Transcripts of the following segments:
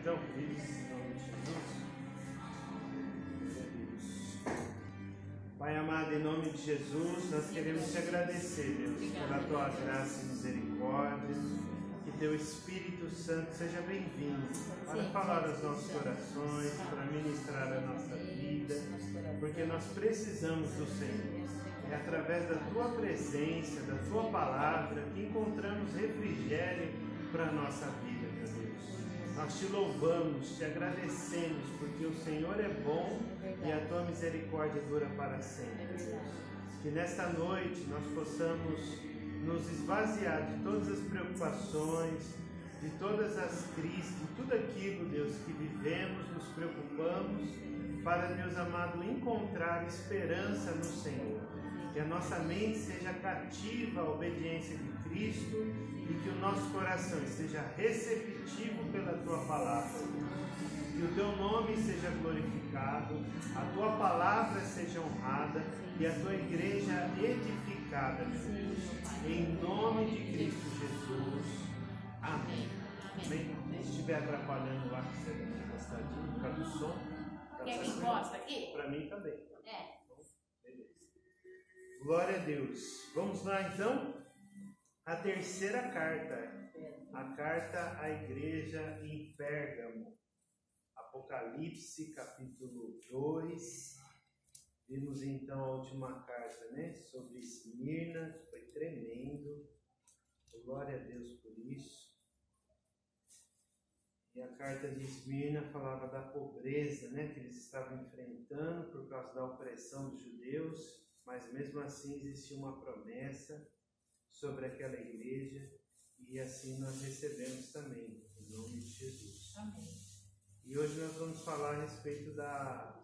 então, queridos, em nome de Jesus. Pai amado, em nome de Jesus, nós queremos te agradecer, Deus, pela tua graça e misericórdia. Que teu Espírito Santo seja bem-vindo para falar aos nossos corações, para ministrar a nossa vida, porque nós precisamos do Senhor. É através da tua presença, da tua palavra, que encontramos refrigério para a nossa vida, meu Deus. Nós te louvamos, te agradecemos, porque o Senhor é bom e a tua misericórdia dura para sempre, Deus. Que nesta noite nós possamos nos esvaziar de todas as preocupações, de todas as crises, de tudo aquilo, Deus, que vivemos, nos preocupamos, para, Deus amado, encontrar esperança no Senhor. Que a nossa mente seja cativa à obediência de Cristo e que o nosso coração esteja receptivo pela tua palavra. Que o teu nome seja glorificado, a tua palavra seja honrada e a tua igreja edificada, meu Deus. Em nome de Cristo Jesus. Amém. Amém. Se estiver atrapalhando lá, que você deve gostar de por causa do som. Quer que encosta aqui? Para mim também. É. Beleza. Glória a Deus. Vamos lá então. A terceira carta. A carta à igreja em Pérgamo. Apocalipse, capítulo 2. Vimos então a última carta, né? Sobre Esmirna, que foi tremendo. Glória a Deus por isso. E a carta de Esmirna falava da pobreza, né? Que eles estavam enfrentando por causa da opressão dos judeus. Mas mesmo assim existia uma promessa sobre aquela igreja. E assim nós recebemos também, em nome de Jesus. Amém. E hoje nós vamos falar a respeito da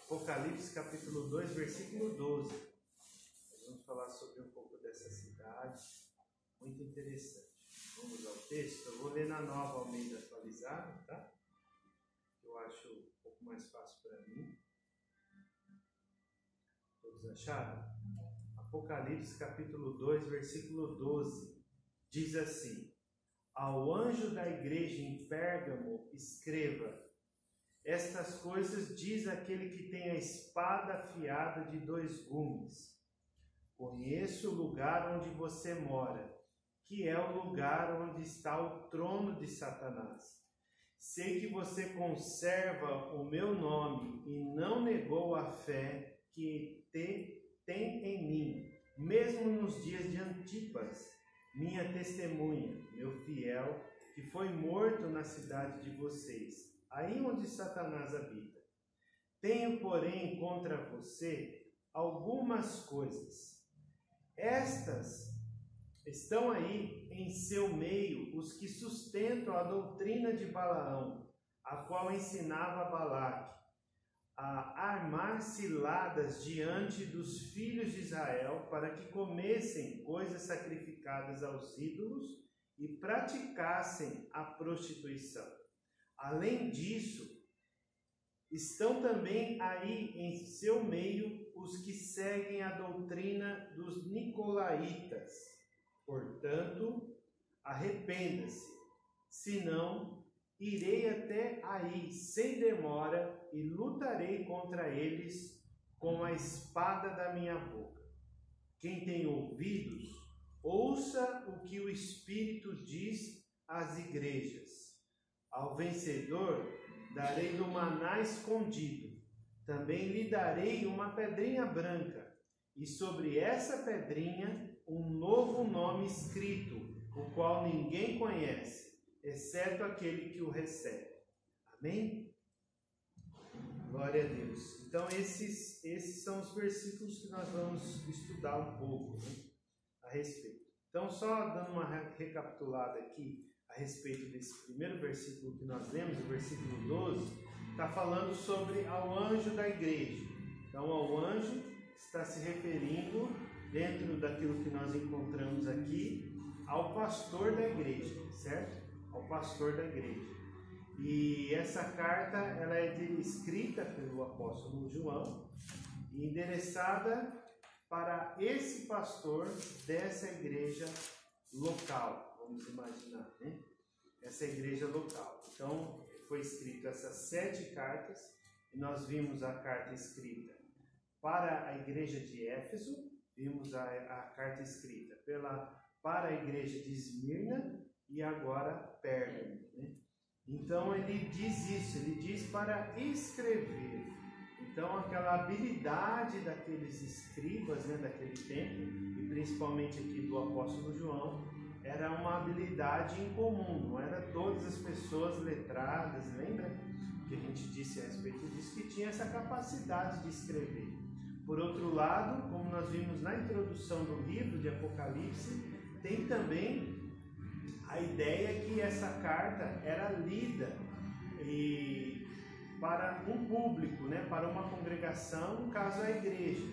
Apocalipse capítulo 2, versículo 12. Nós vamos falar sobre um pouco dessa cidade, muito interessante. Vamos ao texto. Eu vou ler na Nova Almeida atualizada, tá? Eu acho um pouco mais fácil para mim. Todos acharam? Apocalipse capítulo 2, versículo 12. Diz assim: ao anjo da igreja em Pérgamo escreva: estas coisas diz aquele que tem a espada afiada de 2 gumes. Conheço o lugar onde você mora, que é o lugar onde está o trono de Satanás. Sei que você conserva o meu nome e não negou a fé que tem em mim, mesmo nos dias de Antipas, minha testemunha, meu fiel, que foi morto na cidade de vocês, aí onde Satanás habita. Tenho, porém, contra você algumas coisas. Estas estão aí em seu meio os que sustentam a doutrina de Balaão, a qual ensinava Balaque a armar ciladas diante dos filhos de Israel para que comessem coisas sacrificadas aos ídolos e praticassem a prostituição. Além disso, estão também aí em seu meio os que seguem a doutrina dos nicolaítas. Portanto, arrependa-se, senão irei até aí sem demora e lutarei contra eles com a espada da minha boca. Quem tem ouvidos, ouça o que o Espírito diz às igrejas. Ao vencedor darei do maná escondido, também lhe darei uma pedrinha branca, e sobre essa pedrinha um novo nome escrito, o qual ninguém conhece, exceto aquele que o recebe. Amém? Glória a Deus. Então esses são os versículos que nós vamos estudar um pouco, né, a respeito. Então, só dando uma recapitulada aqui a respeito desse primeiro versículo que nós lemos, o versículo 12, está falando sobre ao anjo da igreja. Então, ao anjo está se referindo, dentro daquilo que nós encontramos aqui, ao pastor da igreja, certo? Ao pastor da igreja. E essa carta ela é escrita pelo apóstolo João e endereçada para esse pastor dessa igreja local, vamos imaginar, né? essa igreja local. Então, foi escrito essas 7 cartas, e nós vimos a carta escrita para a igreja de Éfeso, vimos a carta escrita para a igreja de Esmirna e agora Pérgamo, né? Então ele diz isso, ele diz para escrever. Então aquela habilidade daqueles escribas, né, daquele tempo, e principalmente aqui do apóstolo João, era uma habilidade incomum, não era todas as pessoas letradas, lembra que a gente disse a respeito disso, que tinha essa capacidade de escrever. Por outro lado, como nós vimos na introdução do livro de Apocalipse, tem também a ideia que essa carta era lida para um público, né, para uma congregação, no caso a igreja.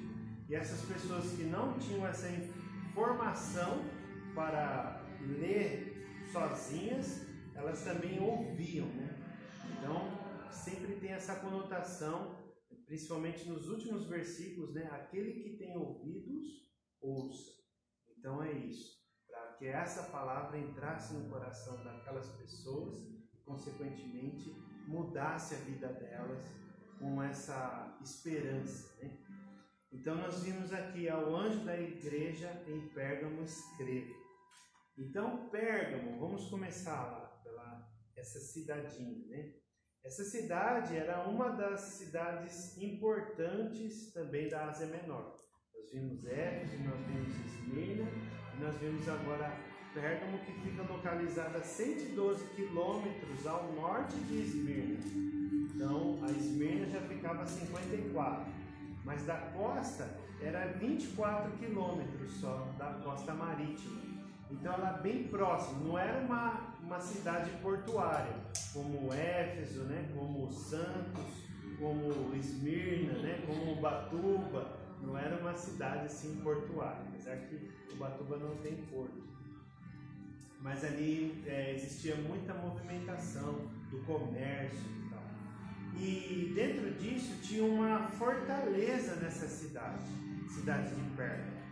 E essas pessoas que não tinham essa informação para ler sozinhas, elas também ouviam, né? Então, sempre tem essa conotação, principalmente nos últimos versículos, né? Aquele que tem ouvidos, ouça. Então é isso, para que essa palavra entrasse no coração daquelas pessoas e, consequentemente, mudasse a vida delas com essa esperança, né? Então nós vimos aqui: ao anjo da igreja em Pérgamo escreve. Então Pérgamo, vamos começar lá pela essa cidadinha, né? Essa cidade era uma das cidades importantes também da Ásia Menor. Nós vimos Éfeso, nós vimos Esmirna, e nós vimos agora Pérgamo, que fica localizada a 112 quilômetros ao norte de Esmirna. Então a Esmirna já ficava a 54, mas da costa era 24 quilômetros só, da costa marítima. Então ela é bem próxima, não era uma cidade portuária, como Éfeso, né, como Santos, como Esmirna, né, como Ubatuba. Não era uma cidade assim portuária, apesar que Ubatuba não tem porto. Mas ali existia muita movimentação do comércio e tal. E dentro disso tinha uma fortaleza nessa cidade de Pérgamo.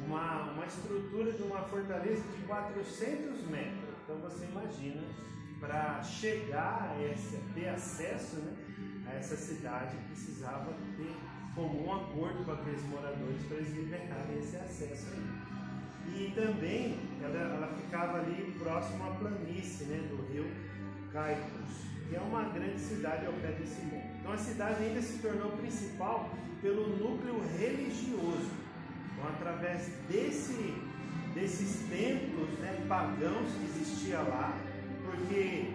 Uma estrutura de uma fortaleza de 400 metros. Então você imagina, para chegar a ter acesso, né, a essa cidade, precisava ter comum acordo com aqueles moradores para eles liberarem esse acesso aí. E também ela ficava ali próximo à planície, né, do rio Caicos, que é uma grande cidade ao pé desse monte. Então a cidade ainda se tornou principal pelo núcleo religioso. Então, através desses templos, né, pagãos que existia lá, porque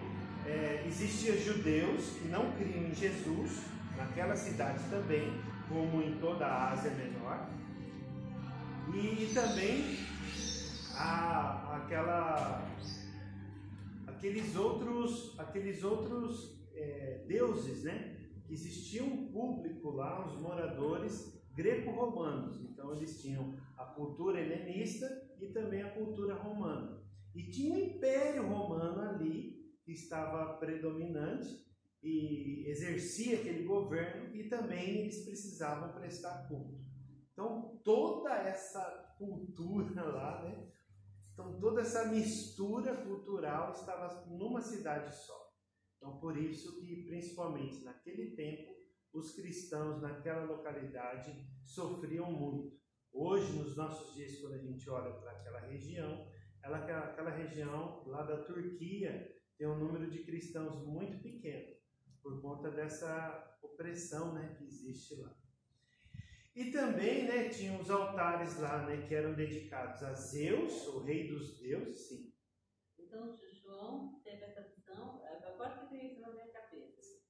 existia judeus que não criam em Jesus, naquela cidade também, como em toda a Ásia Menor, e também aqueles outros deuses, né, que existia um público lá, os moradores greco-romanos. Então eles tinham a cultura helenista e também a cultura romana. E tinha o Império Romano ali, que estava predominante e exercia aquele governo, e também eles precisavam prestar culto. Então toda essa cultura lá, né? Então toda essa mistura cultural estava numa cidade só. Então por isso que, principalmente naquele tempo, os cristãos naquela localidade sofriam muito. Hoje, nos nossos dias, quando a gente olha para aquela região lá da Turquia tem um número de cristãos muito pequeno, por conta dessa opressão, né, que existe lá. E também, né, tinha os altares lá, né, que eram dedicados a Zeus, o rei dos deuses, sim. Então, João teve essa visão, agora que veio isso na minha cabeça.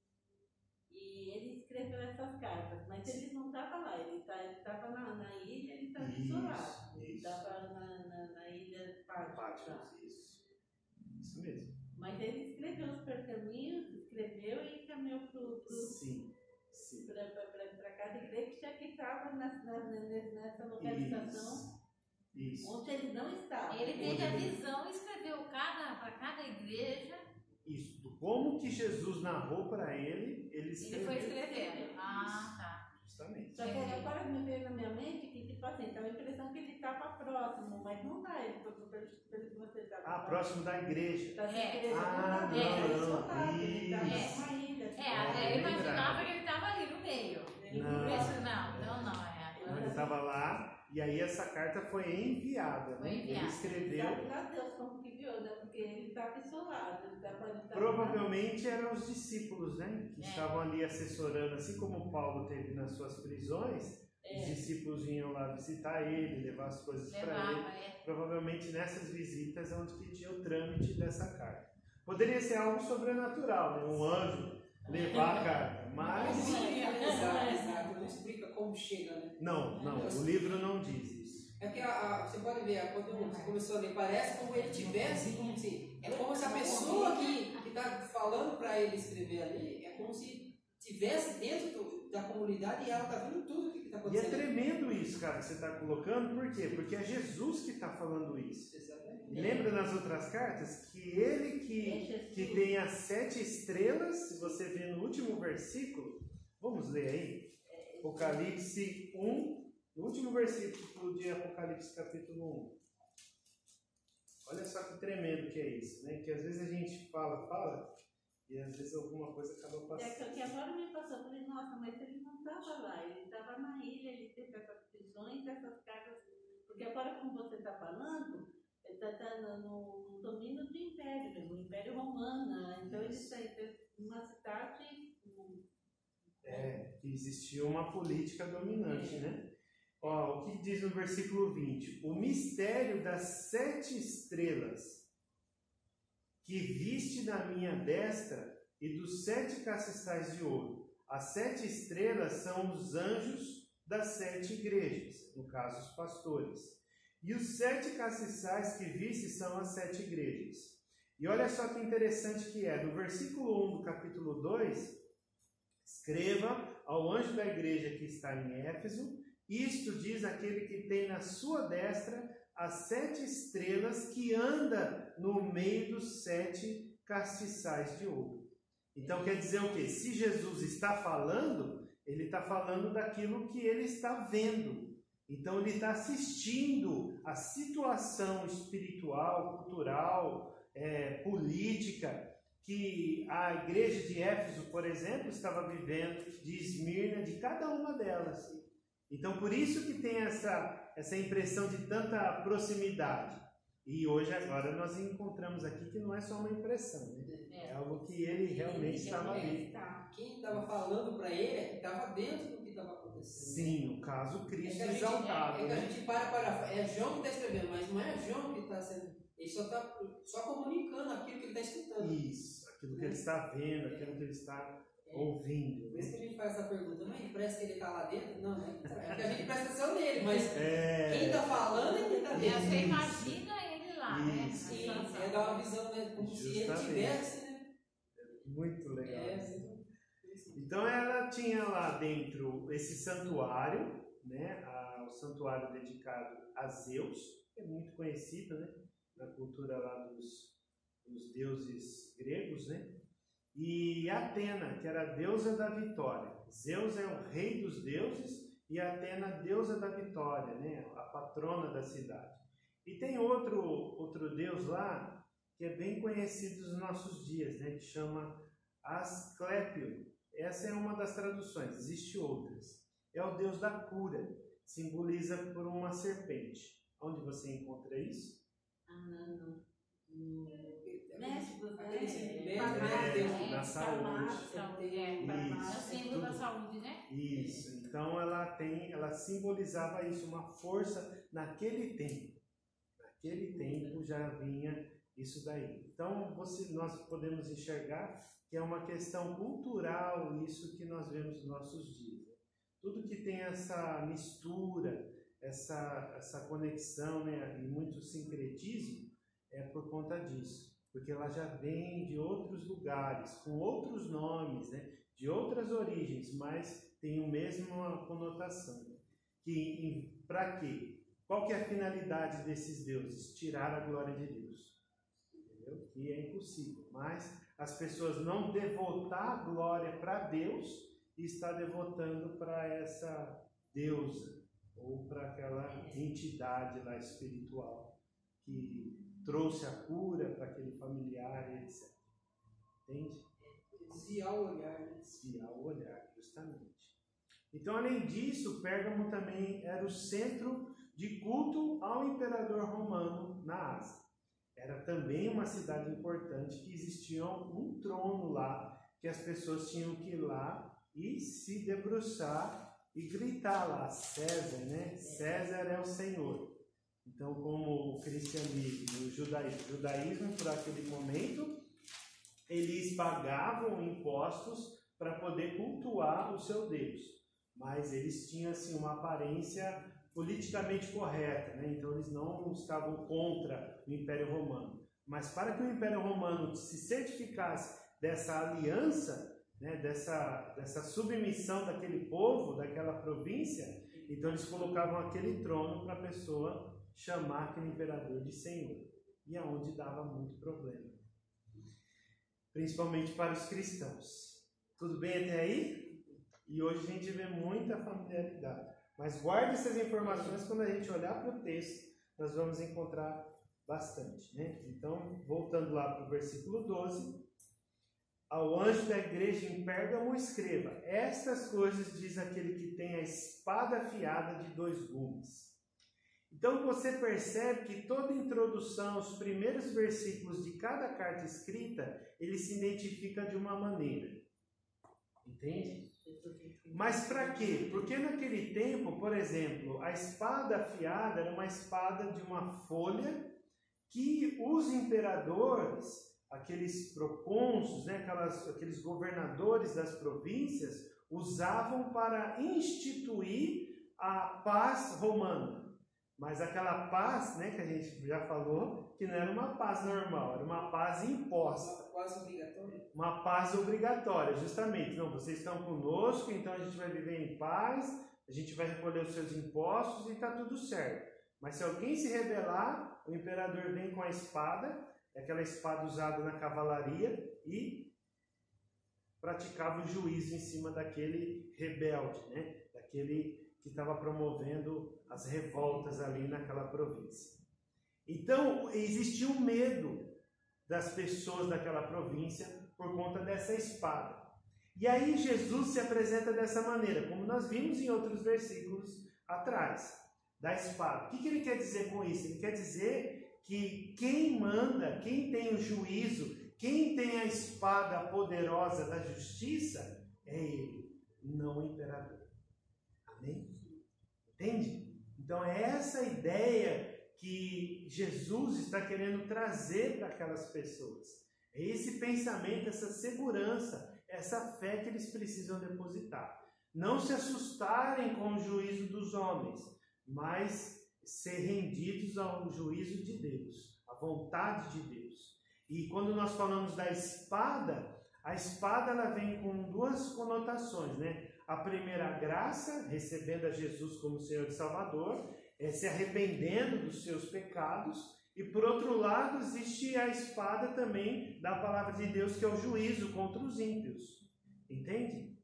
E ele escreveu essas cartas, mas ele não estava lá, ele estava na ilha, ele estava isolado. Ele estava na ilha Patmos. Isso mesmo. Mas ele escreveu os pergaminhos, escreveu e encaminhou para cada igreja que estava nessa localização. Isso. Onde ele não estava. Ele teve a visão e escreveu para cada igreja. Isso, como que Jesus narrou para ele, ele escreveu. Ele foi escrevendo. Ah, tá. Justamente. Só que aí agora me veio na minha mente que, tipo assim, dá a impressão que ele estava próximo, mas não está, ele foi pelo que você estava. Próximo da igreja. Está se É. interessando, Ah, ele não, está não. isolado, ele está Isso. numa ilha. Eu imaginava que ele estava ali no meio. Não. Por isso, não. Então, ele estava lá, e aí essa carta foi enviada, Foi né? enviada. Ele escreveu. Sabe lá Deus como que viu, né? Porque ele estava isolado. Ele tava Provavelmente eram os discípulos, né? Que É. estavam ali assessorando, assim como Paulo teve nas suas prisões, os discípulos vinham lá visitar ele, levar as coisas para ele. Levava, Provavelmente nessas visitas é onde que tinha o trâmite dessa carta. Poderia ser algo sobrenatural, né? Um anjo levar a carta, mas Exato, não explica como chega, né? não, o livro não diz isso. É que você pode ver, quando você começou a ler, parece como ele tivesse, como se a pessoa que está falando para ele escrever ali, é como se tivesse dentro da comunidade e ela está vendo tudo o que está E é acontecendo. tremendo isso, cara, que você está colocando, por quê? Porque é Jesus que está falando isso. Exatamente. E lembra nas outras cartas que ele que tem as 7 estrelas, se você vê no último versículo, vamos ler aí, Apocalipse 1, no último versículo de Apocalipse capítulo 1. Olha só que tremendo que é isso, né? Que às vezes a gente fala, e às vezes alguma coisa acaba passando. que agora me passou, eu falei, nossa, mas ele não estava lá, ele estava na ilha, ele teve essas prisões, essas cartas, porque agora como você está falando, ele está no domínio do império, né? O Império Romano, então ele está em uma cidade... Que existia uma política dominante, né? Ó, o que diz no versículo 20? O mistério das 7 estrelas que viste na minha destra e dos 7 castiçais de ouro. As 7 estrelas são os anjos das 7 igrejas, no caso os pastores. E os 7 castiçais que viste são as 7 igrejas. E olha só que interessante que é, no versículo 1 do capítulo 2, escreva ao anjo da igreja que está em Éfeso, isto diz aquele que tem na sua destra as 7 estrelas que anda no meio dos 7 castiçais de ouro. Então quer dizer o quê? Se Jesus está falando, ele está falando daquilo que ele está vendo. Então ele está assistindo a situação espiritual, cultural, política, que a igreja de Éfeso, por exemplo, estava vivendo, de Esmirna, de cada uma delas. Então, por isso que tem essa impressão de tanta proximidade. E hoje, agora, nós encontramos aqui que não é só uma impressão, né? É algo que ele realmente estava ali. Quem estava falando para ele estava dentro do que estava acontecendo. Sim, no caso, Cristo É que exaltado. a gente é João que está escrevendo, mas não é João que está sendo... Ele só está comunicando aquilo que ele está escutando. Isso, aquilo que ele está vendo, aquilo que ele está ouvindo. Por isso que a gente faz essa pergunta, mas parece que ele está lá dentro? Não, né? É que a gente presta atenção nele, mas quem está falando é quem está dentro. Você imagina ele lá, né? Isso. É dar uma visão, né? Como se ele tivesse, né? Muito legal. Então ela tinha lá dentro esse santuário, né? O santuário dedicado a Zeus, que é muito conhecido, né? Na cultura lá dos deuses gregos, né? E Atena, que era a deusa da vitória. Zeus é o rei dos deuses e Atena, a deusa da vitória, né? A patrona da cidade. E tem outro deus lá que é bem conhecido nos nossos dias, né? Que chama Asclépio. Essa é uma das traduções, existem outras. É o deus da cura, simboliza por uma serpente. Onde você encontra isso? Não. México, da saúde. É o símbolo da saúde, né? Isso. Então ela simbolizava isso, uma força naquele tempo. Naquele tempo já vinha isso daí. Então nós podemos enxergar que é uma questão cultural isso que nós vemos nos nossos dias. Tudo que tem essa mistura, essa conexão, né, e muito sincretismo, é por conta disso. Porque ela já vem de outros lugares, com outros nomes, né, de outras origens, mas tem a mesma conotação. Para quê? Qual que é a finalidade desses deuses? Tirar a glória de Deus. Entendeu? Que é impossível. Mas as pessoas não devotar a glória para Deus, e está devotando para essa deusa ou para aquela entidade lá espiritual que trouxe a cura para aquele familiar, etc. Entende? Desviar o olhar. Desviar o olhar, justamente. Então, além disso, Pérgamo também era o centro de culto ao imperador romano na Ásia. Era também uma cidade importante que existia um trono lá, que as pessoas tinham que ir lá e se debruçar e gritar lá, César, né? César é o Senhor. Então, como o cristianismo, o judaísmo por aquele momento, eles pagavam impostos para poder cultuar o seu Deus. Mas eles tinham assim, uma aparência politicamente correta, né? Então eles não estavam contra o Império Romano. Mas para que o Império Romano se certificasse dessa aliança, né? dessa submissão daquele povo, daquela província, então eles colocavam aquele trono para a pessoa chamar aquele imperador de Senhor. E aonde dava muito problema. Principalmente para os cristãos. Tudo bem até aí? E hoje a gente vê muita familiaridade. Mas guarde essas informações, quando a gente olhar para o texto, nós vamos encontrar bastante, né? Então, voltando lá para o versículo 12. Ao anjo da igreja em Pérgamo escreva: estas coisas diz aquele que tem a espada afiada de 2 gumes. Então você percebe que toda introdução, os primeiros versículos de cada carta escrita, ele se identifica de uma maneira. Entende? Mas para quê? Porque naquele tempo, por exemplo, a espada afiada era uma espada de uma folha que os imperadores, aqueles procônsulos, né, aqueles governadores das províncias, usavam para instituir a paz romana. Mas aquela paz, né, que a gente já falou, que não era uma paz normal, era uma paz imposta. Uma paz obrigatória? Uma paz obrigatória, justamente. Não, vocês estão conosco, então a gente vai viver em paz, a gente vai recolher os seus impostos e está tudo certo. Mas se alguém se rebelar, o imperador vem com a espada, aquela espada usada na cavalaria, e praticava o juízo em cima daquele rebelde, né? Daquele que estava promovendo as revoltas ali naquela província. Então, existia um medo das pessoas daquela província por conta dessa espada. E aí Jesus se apresenta dessa maneira, como nós vimos em outros versículos atrás, da espada. O que ele quer dizer com isso? Ele quer dizer que quem manda, quem tem o juízo, quem tem a espada poderosa da justiça, é ele, não o imperador. Amém? Entende? Então é essa ideia que Jesus está querendo trazer para aquelas pessoas. É esse pensamento, essa segurança, essa fé que eles precisam depositar. Não se assustarem com o juízo dos homens, mas ser rendidos ao juízo de Deus, à vontade de Deus. E quando nós falamos da espada, a espada ela vem com 2 conotações, né? A primeira, a graça, recebendo a Jesus como Senhor e Salvador, se arrependendo dos seus pecados. E por outro lado, existe a espada também da palavra de Deus, que é o juízo contra os ímpios. Entende?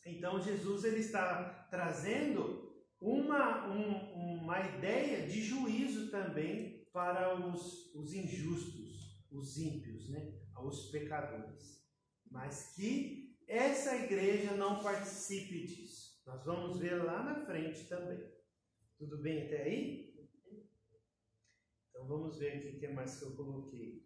Então Jesus ele está trazendo uma ideia de juízo também para os injustos, os ímpios, né? Os pecadores. Mas que essa igreja não participe disso. Nós vamos ver lá na frente também. Tudo bem até aí? Então vamos ver o que mais que eu coloquei.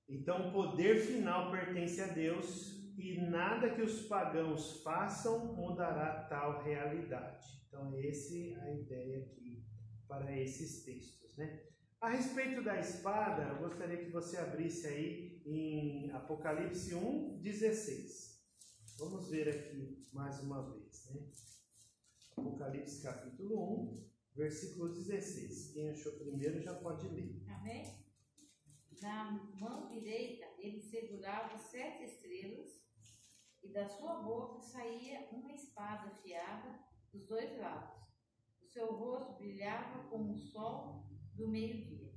Então o poder final pertence a Deus e nada que os pagãos façam mudará tal realidade. Então essa é a ideia aqui para esses textos, né? A respeito da espada, eu gostaria que você abrisse aí em Apocalipse 1:16. Vamos ver aqui mais uma vez, né? Apocalipse capítulo 1, versículo 16. Quem achou primeiro já pode ler. Amém? Na mão direita ele segurava 7 estrelas e da sua boca saía uma espada afiada dos 2 lados. O seu rosto brilhava como o sol do meio-dia.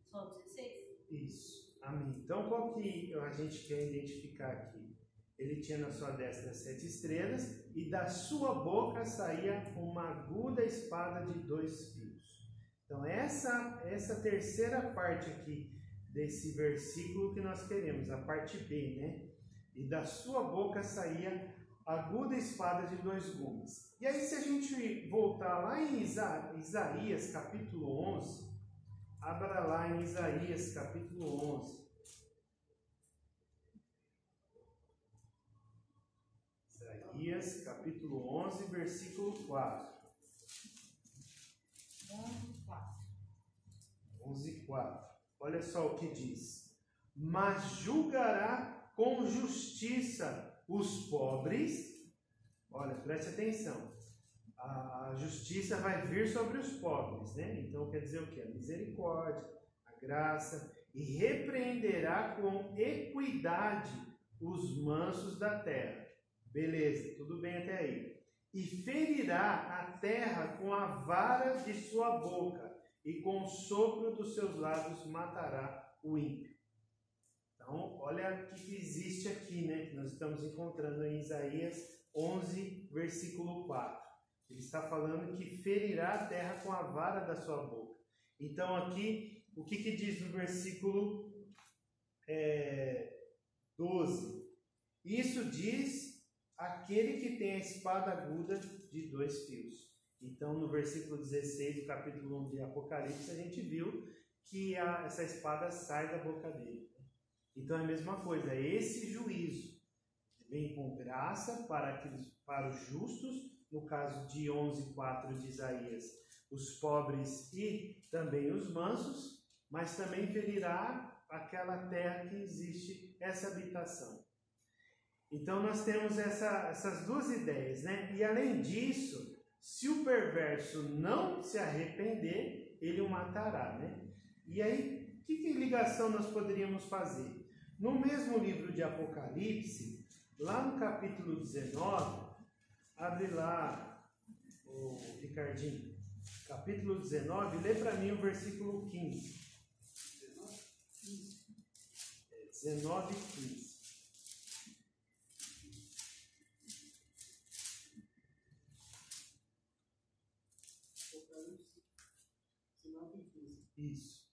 Só 16? Isso. Amém. Então, qual que a gente quer identificar aqui? Ele tinha na sua destra 7 estrelas, e da sua boca saía uma aguda espada de 2 fios. Então essa terceira parte aqui desse versículo que nós queremos, a parte B, né? E da sua boca saía aguda espada de 2 gumes. E aí, se a gente voltar lá em Isaías capítulo 11, abra lá em Isaías capítulo 11. Isaías capítulo 11, versículo 4. 11:4. Olha só o que diz: mas julgará com justiça os pobres. Olha, preste atenção. A justiça vai vir sobre os pobres, né? Então quer dizer o quê? A misericórdia, a graça, e repreenderá com equidade os mansos da terra. Beleza, tudo bem até aí. E ferirá a terra com a vara de sua boca, e com o sopro dos seus lábios matará o ímpio. Então, olha o que existe aqui, né? Que nós estamos encontrando em Isaías 11, versículo 4. Ele está falando que ferirá a terra com a vara da sua boca. Então, aqui, o que diz no versículo 12? Isso diz aquele que tem a espada aguda de 2 fios. Então, no versículo 16 do capítulo 1 de Apocalipse, a gente viu que essa espada sai da boca dele. Então, é a mesma coisa, esse juízo vem com graça para os justos, no caso de 11:4 de Isaías, os pobres e também os mansos, mas também ferirá aquela terra que existe essa habitação. Então, nós temos essas duas ideias, né? E além disso, se o perverso não se arrepender, ele o matará, né? E aí, que ligação nós poderíamos fazer? No mesmo livro de Apocalipse, lá no capítulo 19, abre lá, o Ricardinho, capítulo 19, lê para mim o versículo 15. 19 e 15. Isso.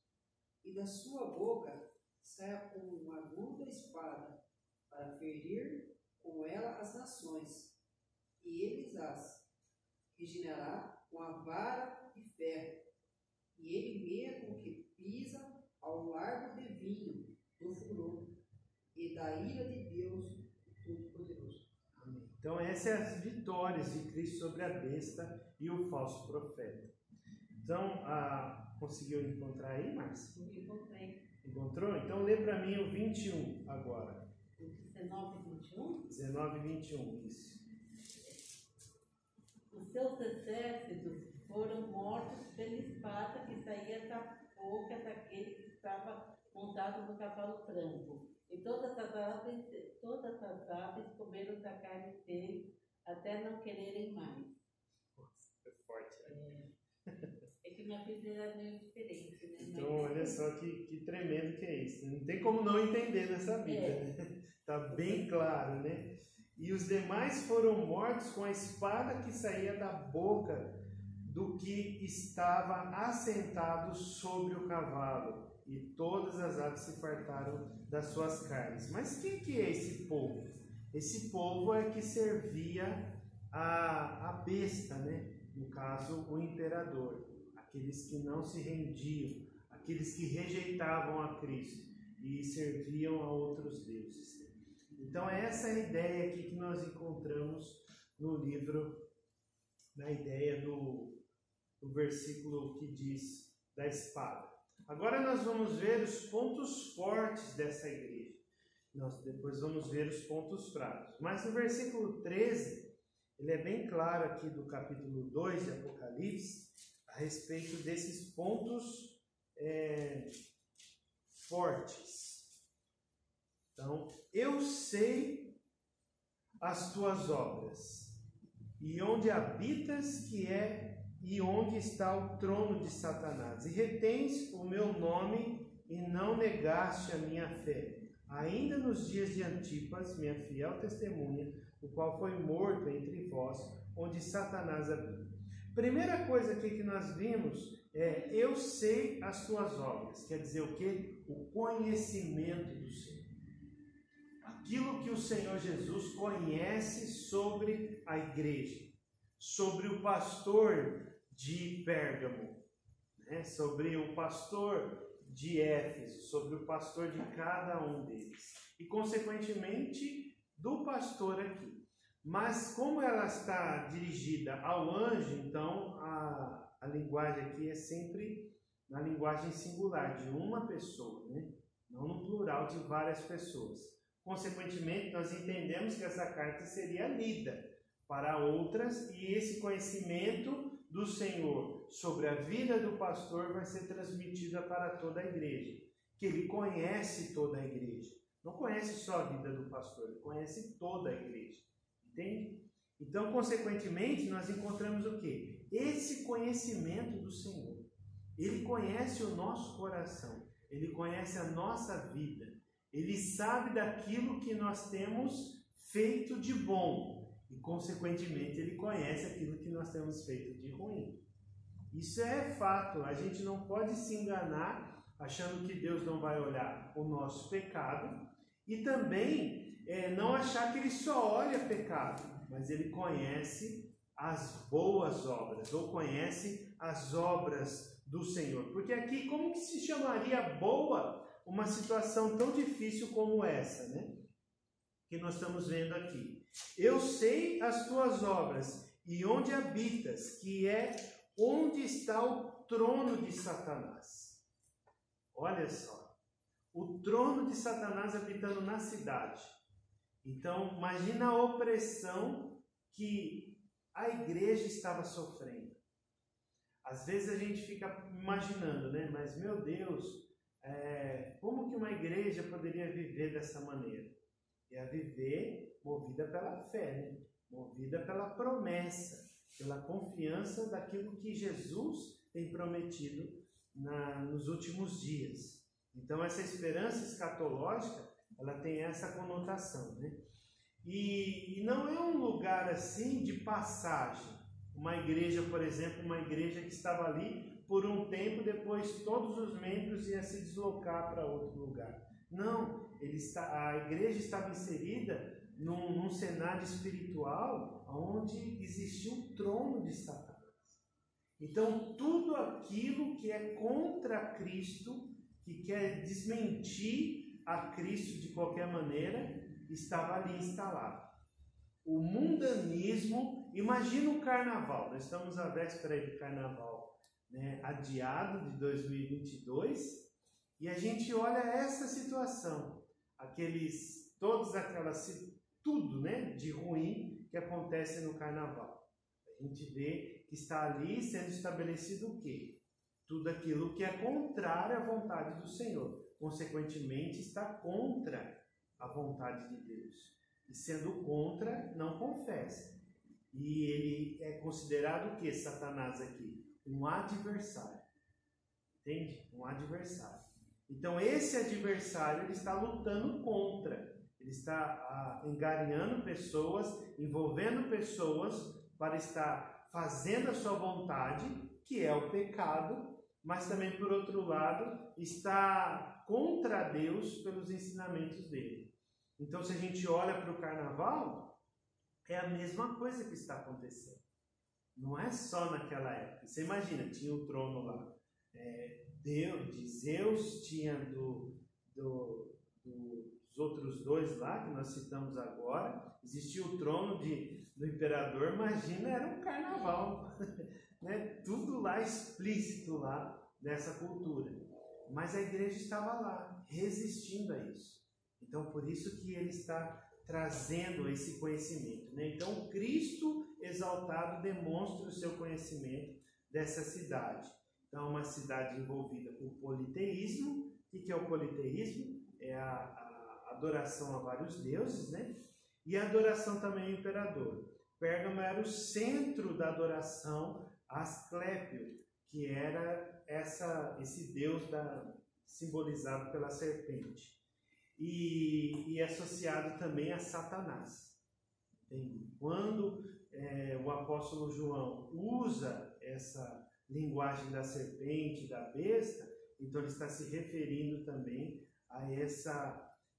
E da sua boca saia com uma aguda espada, para ferir com ela as nações, e eles as regenerará com a vara de ferro, e ele mesmo que pisa ao largo de vinho do furor e da ira de Deus Todo-Poderoso. Amém. Então, essas são as vitórias de Cristo sobre a besta e o falso profeta. Então, conseguiu encontrar aí, Márcia? Encontrei. Encontrou? Então, lê para mim o 21 agora. 19 e 21? 19 e 21, isso. Os seus exércitos foram mortos pela espada que saía da boca daquele que estava montado no cavalo branco. E todas as aves comeram da carne dele até não quererem mais. É forte, né? É que minha vida era meio diferente, né? Então, olha só que tremendo que é isso. Não tem como não entender nessa vida, né? Está bem claro, né? E os demais foram mortos com a espada que saía da boca do que estava assentado sobre o cavalo, e todas as aves se fartaram das suas carnes. Mas quem que é esse povo? Esse povo é que servia a besta, né? No caso, o imperador. Aqueles que não se rendiam, aqueles que rejeitavam a Cristo e serviam a outros deuses. Então, essa é a ideia aqui que nós encontramos no livro, na ideia do versículo que diz da espada. Agora nós vamos ver os pontos fortes dessa igreja. Nós depois vamos ver os pontos fracos. Mas no versículo 13, ele é bem claro aqui do capítulo 2 de Apocalipse, a respeito desses pontos fortes. Então, eu sei as tuas obras, e onde habitas e onde está o trono de Satanás, e retens o meu nome e não negaste a minha fé, ainda nos dias de Antipas, minha fiel testemunha, o qual foi morto entre vós, onde Satanás habita. Primeira coisa aqui que nós vimos é: eu sei as tuas obras. Quer dizer o quê? O conhecimento do Senhor. Aquilo que o Senhor Jesus conhece sobre a igreja, sobre o pastor de Pérgamo, né? Sobre o pastor de Éfeso, sobre o pastor de cada um deles. E, consequentemente, do pastor aqui. Mas como ela está dirigida ao anjo, então a linguagem aqui é sempre na linguagem singular, de uma pessoa, né? Não no plural de várias pessoas. Consequentemente, nós entendemos que essa carta seria lida para outras, e esse conhecimento do Senhor sobre a vida do pastor vai ser transmitida para toda a igreja, que ele conhece toda a igreja. Não conhece só a vida do pastor, ele conhece toda a igreja. Entende? Então, consequentemente, nós encontramos o quê? Esse conhecimento do Senhor. Ele conhece o nosso coração, ele conhece a nossa vida, ele sabe daquilo que nós temos feito de bom e, consequentemente, ele conhece aquilo que nós temos feito de ruim. Isso é fato, a gente não pode se enganar achando que Deus não vai olhar o nosso pecado e também não achar que ele só olha pecado, mas ele conhece as boas obras, ou conhece as obras do Senhor. Porque aqui, como que se chamaria boa uma situação tão difícil como essa, né? Que nós estamos vendo aqui. Eu sei as tuas obras e onde habitas, que é onde está o trono de Satanás. Olha só, o trono de Satanás habitando na cidade. Então, imagina a opressão que a igreja estava sofrendo. Às vezes a gente fica imaginando, né? Mas, meu Deus, como que uma igreja poderia viver dessa maneira? É a viver movida pela fé, né? Movida pela promessa, pela confiança daquilo que Jesus tem prometido nos últimos dias. Então, essa esperança escatológica, ela tem essa conotação, né? E não é um lugar assim de passagem. Uma igreja, por exemplo, uma igreja que estava ali por um tempo, depois todos os membros iam se deslocar para outro lugar. Não, a igreja estava inserida num cenário espiritual onde existia um trono de Satanás. Então, tudo aquilo que é contra Cristo, que quer desmentir a Cristo de qualquer maneira, estava ali instalado. O mundanismo, imagina o carnaval, nós estamos à véspera de carnaval, né, adiado de 2022, e a gente olha essa situação, tudo, né, de ruim que acontece no carnaval. A gente vê que está ali sendo estabelecido o quê? Tudo aquilo que é contrário à vontade do Senhor. Consequentemente, está contra a vontade de Deus. E sendo contra, não confessa. E ele é considerado o que, Satanás aqui? Um adversário. Entende? Um adversário. Então, esse adversário, ele está lutando contra. Ele está engarinhando pessoas, envolvendo pessoas para estar fazendo a sua vontade, que é o pecado, mas também, por outro lado, está contra Deus pelos ensinamentos dele. Então, se a gente olha para o carnaval, é a mesma coisa que está acontecendo. Não é só naquela época. Você imagina, tinha o trono lá. De Zeus, tinha dos outros dois lá, que nós citamos agora. Existia o trono do imperador. Imagina, era um carnaval. Né? Tudo lá explícito lá dessa cultura. Mas a igreja estava lá, resistindo a isso. Então, por isso que ele está trazendo esse conhecimento, né? Então, Cristo exaltado demonstra o seu conhecimento dessa cidade. Então, uma cidade envolvida com politeísmo. O que é o politeísmo? É a adoração a vários deuses, né? E a adoração também ao imperador. Pérgamo era o centro da adoração a Asclépio, que era esse deus simbolizado pela serpente. e associado também a Satanás. Entende? Quando o apóstolo João usa essa linguagem da serpente, da besta, então ele está se referindo também a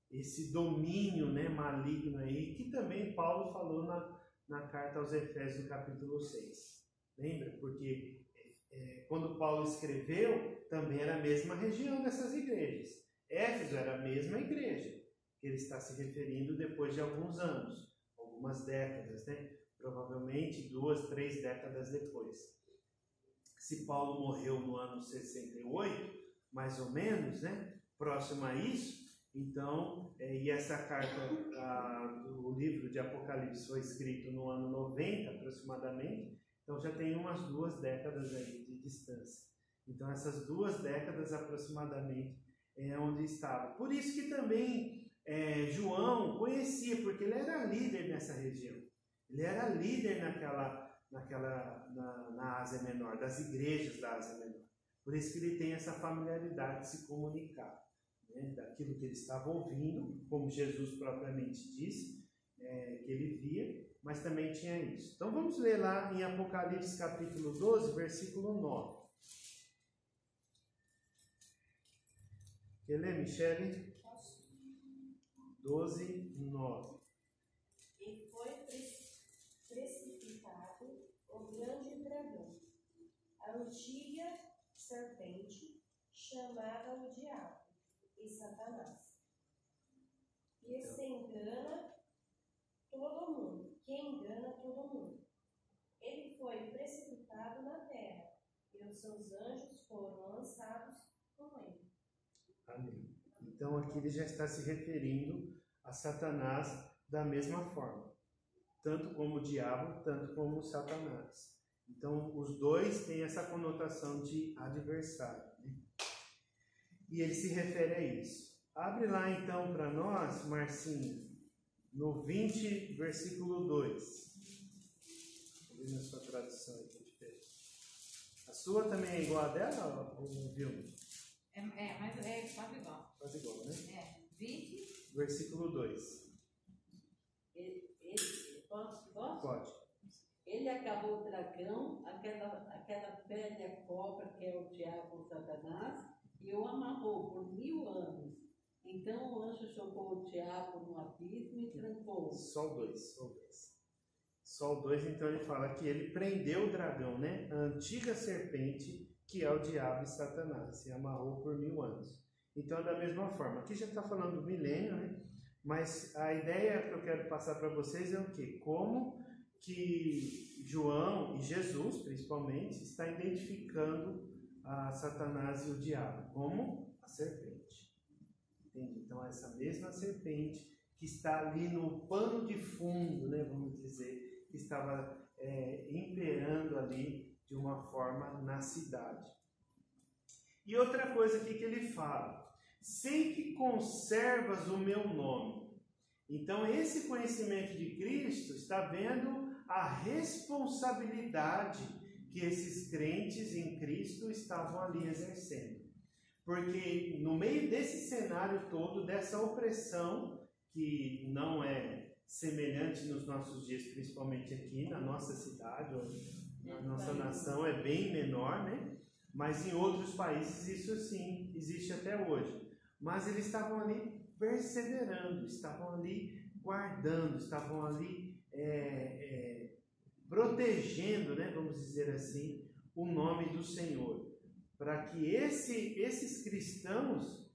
esse domínio, né, maligno aí, que também Paulo falou na carta aos Efésios, no capítulo 6. Lembra? Porque quando Paulo escreveu, também era a mesma região dessas igrejas. Éfeso era a mesma igreja que ele está se referindo depois de alguns anos, algumas décadas, né? Provavelmente 2, 3 décadas depois. Se Paulo morreu no ano 68, mais ou menos, né? Próximo a isso, então, e essa carta, o livro de Apocalipse foi escrito no ano 90 aproximadamente, então já tem umas 2 décadas aí de distância. Então essas 2 décadas aproximadamente é onde estava. Por isso que também João conhecia, porque ele era líder nessa região. Ele era líder na Ásia Menor, das igrejas da Ásia Menor. Por isso que ele tem essa familiaridade de se comunicar, né, daquilo que ele estava ouvindo, como Jesus propriamente disse, que ele via, mas também tinha isso. Então vamos ler lá em Apocalipse capítulo 12, versículo 9. Quer ler, Michele? 12, 9. E foi precipitado o grande dragão, a antiga serpente, chamada o diabo e Satanás, que se engana todo mundo, que engana todo mundo. Ele foi precipitado na terra, e os seus anjos foram lançados com ele. Amém. Então aqui ele já está se referindo a Satanás da mesma forma, tanto como o diabo, tanto como o Satanás. Então os dois têm essa conotação de adversário, né? E ele se refere a isso. Abre lá então para nós, Marcinho, no 20, versículo 2. Vou ver na sua tradução aqui diferente. A sua também é igual a dela, ou viu? Mas é quase igual. Quase igual, né? 20. Versículo 2. Posso? Pode. Ele acabou o dragão, aquela velha cobra que é o diabo, o Satanás, e o amarrou por 1000 anos. Então o anjo jogou o diabo no abismo e trancou. Só o 2. Só o 2, então ele fala que ele prendeu o dragão, né? A antiga serpente, que é o diabo e Satanás, e amarrou por 1000 anos. Então é da mesma forma. Aqui já está falando do milênio, né? Mas a ideia que eu quero passar para vocês é o quê? Como que João e Jesus, principalmente, está identificando a Satanás e o diabo como a serpente. Entende? Então essa mesma serpente que está ali no pano de fundo, né, vamos dizer, que estava imperando ali de uma forma na cidade. E outra coisa aqui que ele fala: sei que conservas o meu nome. Então esse conhecimento de Cristo está vendo a responsabilidade que esses crentes em Cristo estavam ali exercendo. Porque no meio desse cenário todo, dessa opressão, que não é semelhante nos nossos dias, principalmente aqui na nossa cidade, ou na nossa nação é bem menor, né? Mas em outros países isso sim existe até hoje. Mas eles estavam ali perseverando, estavam ali guardando, estavam ali protegendo, né, vamos dizer assim, o nome do Senhor. Para que esses cristãos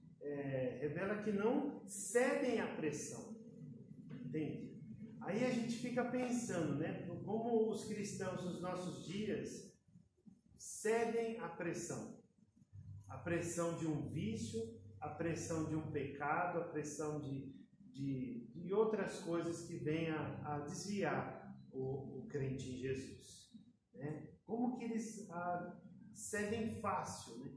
revela que não cedem à pressão. Entende? Aí a gente fica pensando, né, como os cristãos nos nossos dias cedem à pressão. A pressão de um vício, a pressão de um pecado, a pressão de outras coisas que vêm a desviar o crente em Jesus. Né? Como que eles cedem fácil, né?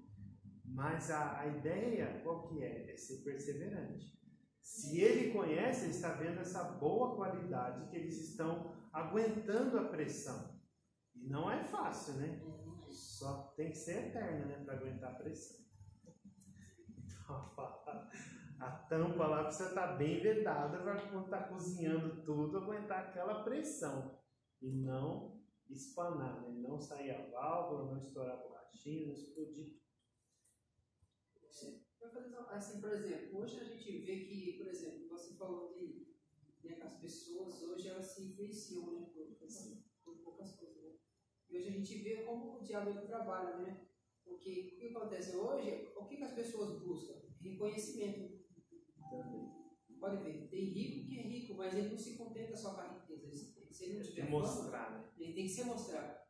Mas a ideia, qual que é? É ser perseverante. Se ele conhece, ele está vendo essa boa qualidade que eles estão aguentando a pressão. E não é fácil, né? Só tem que ser eterno, né, para aguentar a pressão. Então, A tampa lá precisa estar bem vedada para quando está cozinhando tudo aguentar aquela pressão e não espanar, né? Não sair a válvula, não estourar a borrachinha, não explodir. Assim, por exemplo, hoje a gente vê que, por exemplo, você falou de né, que as pessoas hoje elas se influenciam, né, por poucas coisas, né? E hoje a gente vê como o diabo ele trabalha, né? Porque o que acontece hoje, o que as pessoas buscam? Reconhecimento. Pode ver, tem rico que é rico, mas ele não se contenta só com a riqueza. Se ele não tiver mostrar, né? Ele tem que se mostrar.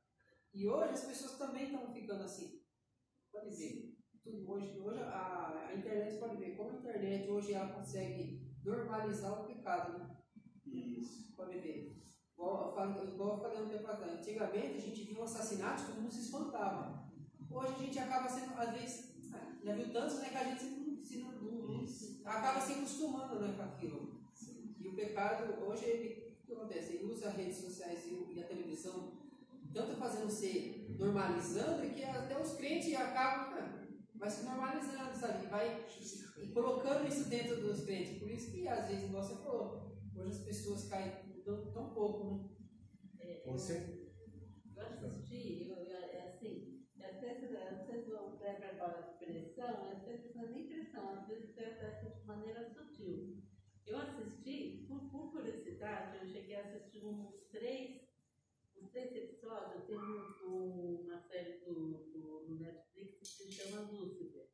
E hoje as pessoas também estão ficando assim. Pode ver. Hoje a internet, pode ver como a internet hoje ela consegue normalizar o pecado, né? Isso. Pode ver. Igual eu falei um tempo atrás. Antigamente a gente via um assassinato e todo mundo se espantava. Hoje a gente acaba sendo, às vezes, já viu tantos, né, que a gente acaba se acostumando, né, com aquilo. Sim. E o pecado, hoje, o que acontece? Ele usa as redes sociais e a televisão, tanto fazendo ser normalizando, que até os crentes acabam, vai se normalizando, sabe? Vai colocando isso dentro dos crentes. Por isso que, às vezes, igual você falou, hoje as pessoas caem tão pouco, né? Você? Eu assisti, assim, às vezes o pré-preparo de pressão, às vezes não é nem pressão, às vezes é de maneira sutil. Eu assisti, por curiosidade, eu cheguei a assistir uns três episódios, tem uma série do Netflix que se chama Lúcifer.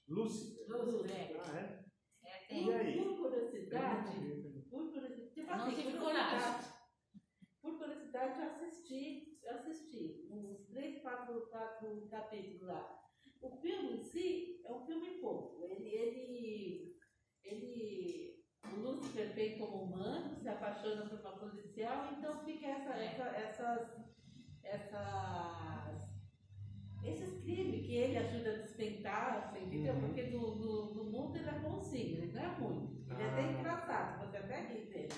Lúcifer? Lúcifer. Ah, é? Tem. Por curiosidade, tipo Não assim, tive coragem. Por curiosidade, eu assisti uns 3, 4 capítulos lá. O filme em si é um filme pouco. O Lúcifer vem como humano, se apaixona por uma policial, então fica esses crimes que ele ajuda a despentar, assim, entendeu? Porque no mundo ele é bonzinho, ele não é ruim. Ele é até engraçado, você até ri dele.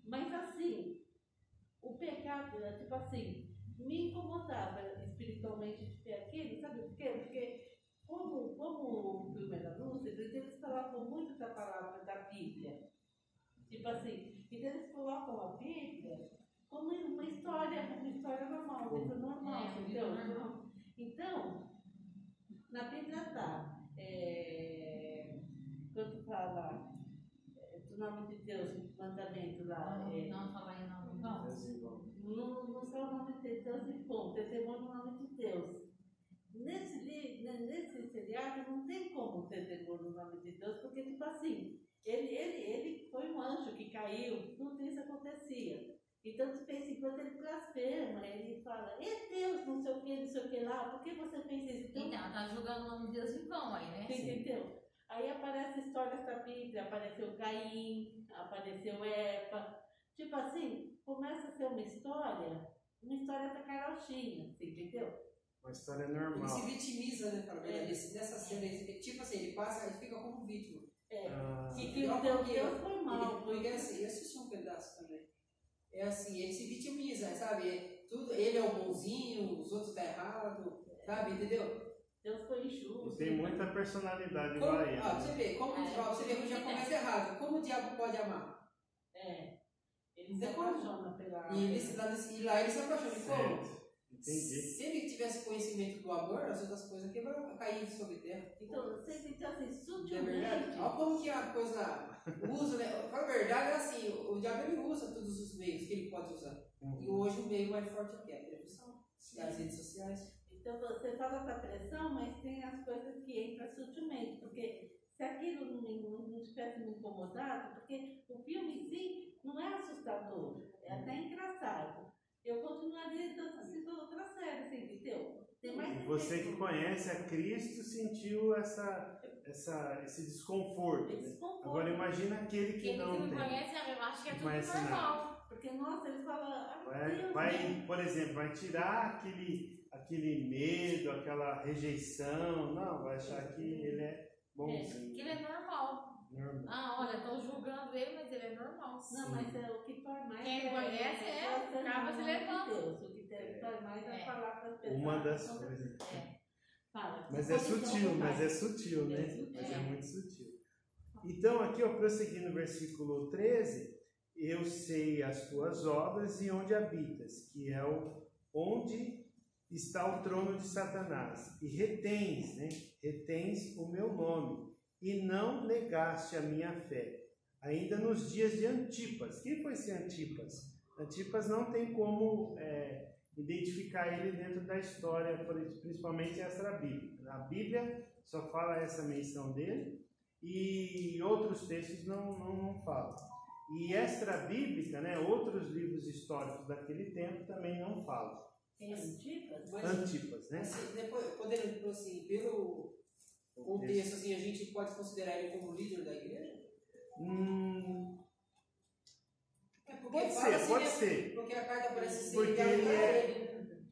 Mas assim, o pecado, tipo assim, me incomodava espiritualmente de ter aquilo, sabe por quê? Porque como o filme era lúcido, eles falavam muito da palavra da Bíblia. Tipo assim, então eles colocam a Bíblia como uma história normal, um livro normal, entendeu? Então, na Bíblia está, quando fala do nome de Deus, o mandamento lá. Não falar em nome de Deus. Não só o nome de Deus e ponto, é temor no nome de Deus. Nesse seriado não tem como ter temor no nome de Deus, porque, tipo assim, ele foi um anjo que caiu, tudo isso acontecia. Então, tu pensa, enquanto ele blasfema, ele fala, Deus, não sei o que lá, por que você fez isso? Então, tá julgando o nome de Deus em vão aí, né? Entendeu? Aí aparece histórias da Bíblia, apareceu Caim, apareceu Eva. Tipo assim, começa a ser uma história da carochinha, entendeu? Uma história normal. Ele se vitimiza, né, para ver nessa cena, tipo assim, ele fica como vítima. E que o Deus foi mal. Porque assim, eu assisti um pedaço também. É assim, ele se vitimiza, sabe? Ele é o bonzinho, os outros estão errados, sabe? Entendeu? Deus foi injusto. E tem muita personalidade igual a ele. Você vê, você vê que já começa errado. Como o diabo pode amar? Ele se apaixona pela... E lá ele se apaixona. Como? Entendi. Se ele tivesse conhecimento do amor, as outras coisas aqui vão cair sobre terra. Então, você tem que assim, sutilmente... É verdade? Olha como que a coisa usa, né? Na verdade, é assim, o diabo ele usa todos os meios que ele pode usar. E hoje o meio mais forte é o quê? A televisão, as redes sociais. Então, você fala da pressão, mas tem as coisas que entram sutilmente, porque se aquilo não tivesse me incomodado, porque o filme em si não é assustador, é até engraçado. Eu continuaria assistindo outra série, assim, entendeu? Tem mais você que conhece a Cristo sentiu esse desconforto. Né? Agora imagina aquele que não tem. Conhece, eu acho que é tudo normal. Nada. Porque, nossa, ele fala... Por exemplo, vai tirar aquele medo, aquela rejeição. Não, vai achar que ele é bonzinho. Que ele é normal. Olha, estão julgando ele, mas ele é normal. Não, mas o que torna mais... Quem conhece acaba se levando. O que torna mais é falar para as pessoas. Uma das coisas. Fala. Mas é sutil, né? Mas é muito sutil. Então, aqui, prosseguindo no versículo 13, eu sei as tuas obras e onde habitas, que é onde está o trono de Satanás, e retens o meu nome, e não negaste a minha fé, ainda nos dias de Antipas. Quem foi esse Antipas? Antipas não tem como identificar ele dentro da história, principalmente extra-bíblica. A Bíblia só fala essa menção dele, e outros textos não falam. E extra-bíblica, outros livros históricos daquele tempo também não falam. Tem Antipas? Antipas, né? Assim, depois, podendo, assim, pelo contexto, assim, a gente pode considerar ele como líder da igreja? Pode ser. Porque a carta parece ser Porque enviada ele para é... ele.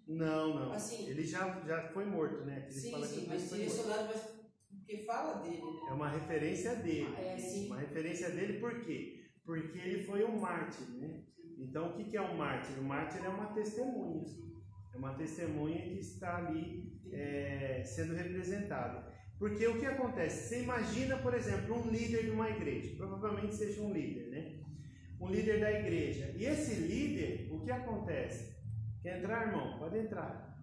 Não. Assim, ele já foi morto, né? Ele fala que mas foi direcionado, mas porque fala dele, né? É uma referência dele. Sim. Uma referência dele por quê? Porque ele foi um mártir, né? Então, o que é um mártir? O mártir é uma testemunha. É uma testemunha que está ali sendo representada. Porque o que acontece? Você imagina, por exemplo, um líder de uma igreja. Provavelmente seja um líder, né? Um líder da igreja. E esse líder, o que acontece? Quer entrar, irmão? Pode entrar.